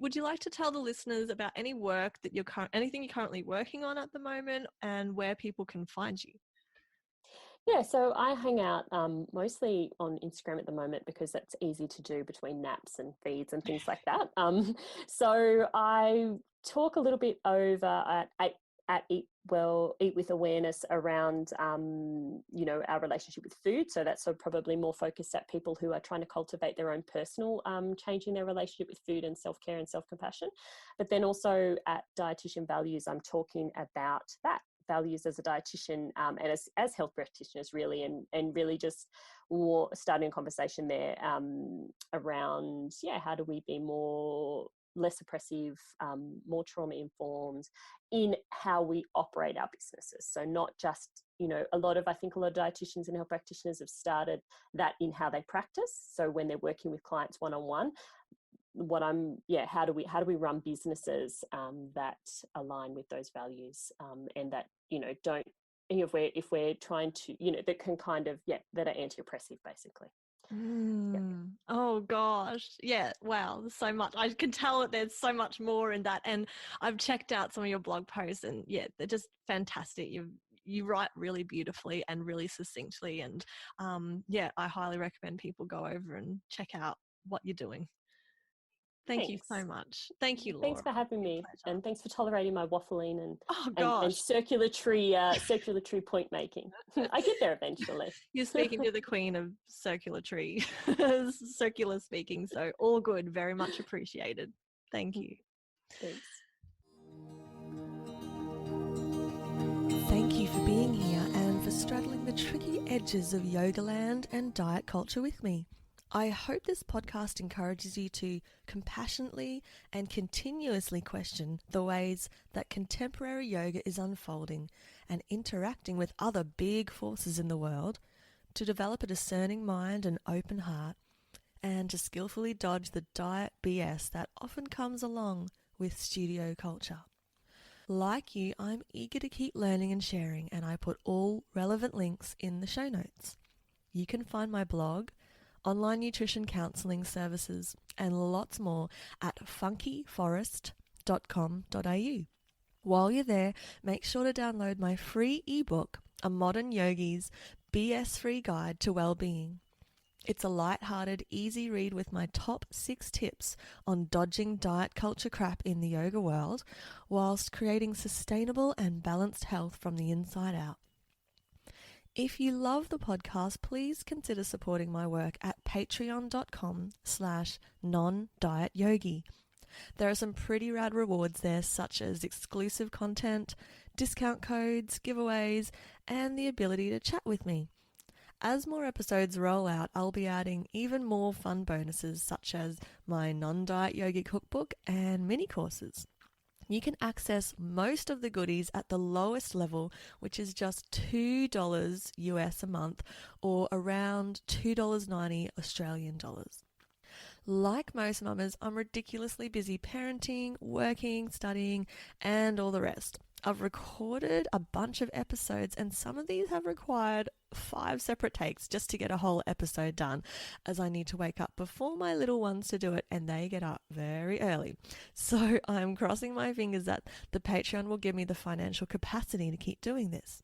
Speaker 1: would you like to tell the listeners about any work that anything you're currently working on at the moment, and where people can find you?
Speaker 2: Yeah, so I hang out mostly on Instagram at the moment, because that's easy to do between naps and feeds and things like that. So I talk a little bit over at Eat with Awareness around, you know, our relationship with food. So that's probably more focused at people who are trying to cultivate their own personal change in their relationship with food and self-care and self-compassion. But then also at Dietitian Values, I'm talking about that. Values as a dietitian and as health practitioners, really, and really just starting a conversation there around, yeah, how do we be less oppressive, more trauma informed in how we operate our businesses. So not just, you know, I think a lot of dietitians and health practitioners have started that in how they practice. So when they're working with clients one-on-one, how do we run businesses that align with those values, and that, you know, don't, if we're trying to, you know, that can kind of, that are anti-oppressive, basically.
Speaker 1: Oh gosh, yeah, wow, there's so much. I can tell that there's so much more in that, and I've checked out some of your blog posts, and yeah, they're just fantastic. You write really beautifully and really succinctly, and yeah, I highly recommend people go over and check out what you're doing. Thank you so much. Thank you, Laura.
Speaker 2: Thanks for having me, and thanks for tolerating my waffling and circulatory point making. I get there eventually.
Speaker 1: You're speaking to the queen of circulatory, circular speaking, so all good. Very much appreciated. Thank you.
Speaker 2: Thanks.
Speaker 1: Thank you for being here and for straddling the tricky edges of yoga land and diet culture with me. I hope this podcast encourages you to compassionately and continuously question the ways that contemporary yoga is unfolding and interacting with other big forces in the world, to develop a discerning mind and open heart, and to skillfully dodge the diet BS that often comes along with studio culture. Like you, I'm eager to keep learning and sharing, and I put all relevant links in the show notes. You can find my blog, online nutrition counselling services, and lots more at funkyforest.com.au. While you're there, make sure to download my free ebook, A Modern Yogi's BS-free Guide to Wellbeing. It's a light-hearted, easy read with my top 6 tips on dodging diet culture crap in the yoga world, whilst creating sustainable and balanced health from the inside out. If you love the podcast, please consider supporting my work at patreon.com/non-diet-yogi. There are some pretty rad rewards there, such as exclusive content, discount codes, giveaways, and the ability to chat with me. As more episodes roll out, I'll be adding even more fun bonuses, such as my non-diet yogi cookbook and mini courses. You can access most of the goodies at the lowest level, which is just $2 US a month, or around $2.90 Australian dollars. Like most mamas, I'm ridiculously busy parenting, working, studying, and all the rest. I've recorded a bunch of episodes, and some of these have required 5 separate takes just to get a whole episode done, as I need to wake up before my little ones to do it, and they get up very early. So I'm crossing my fingers that the Patreon will give me the financial capacity to keep doing this.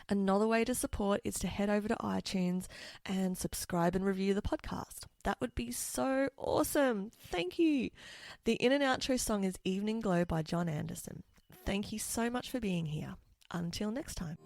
Speaker 1: Another way to support is to head over to iTunes and subscribe and review the podcast. That would be so awesome. Thank you. The in and outro song is Evening Glow by John Anderson. Thank you so much for being here. Until next time.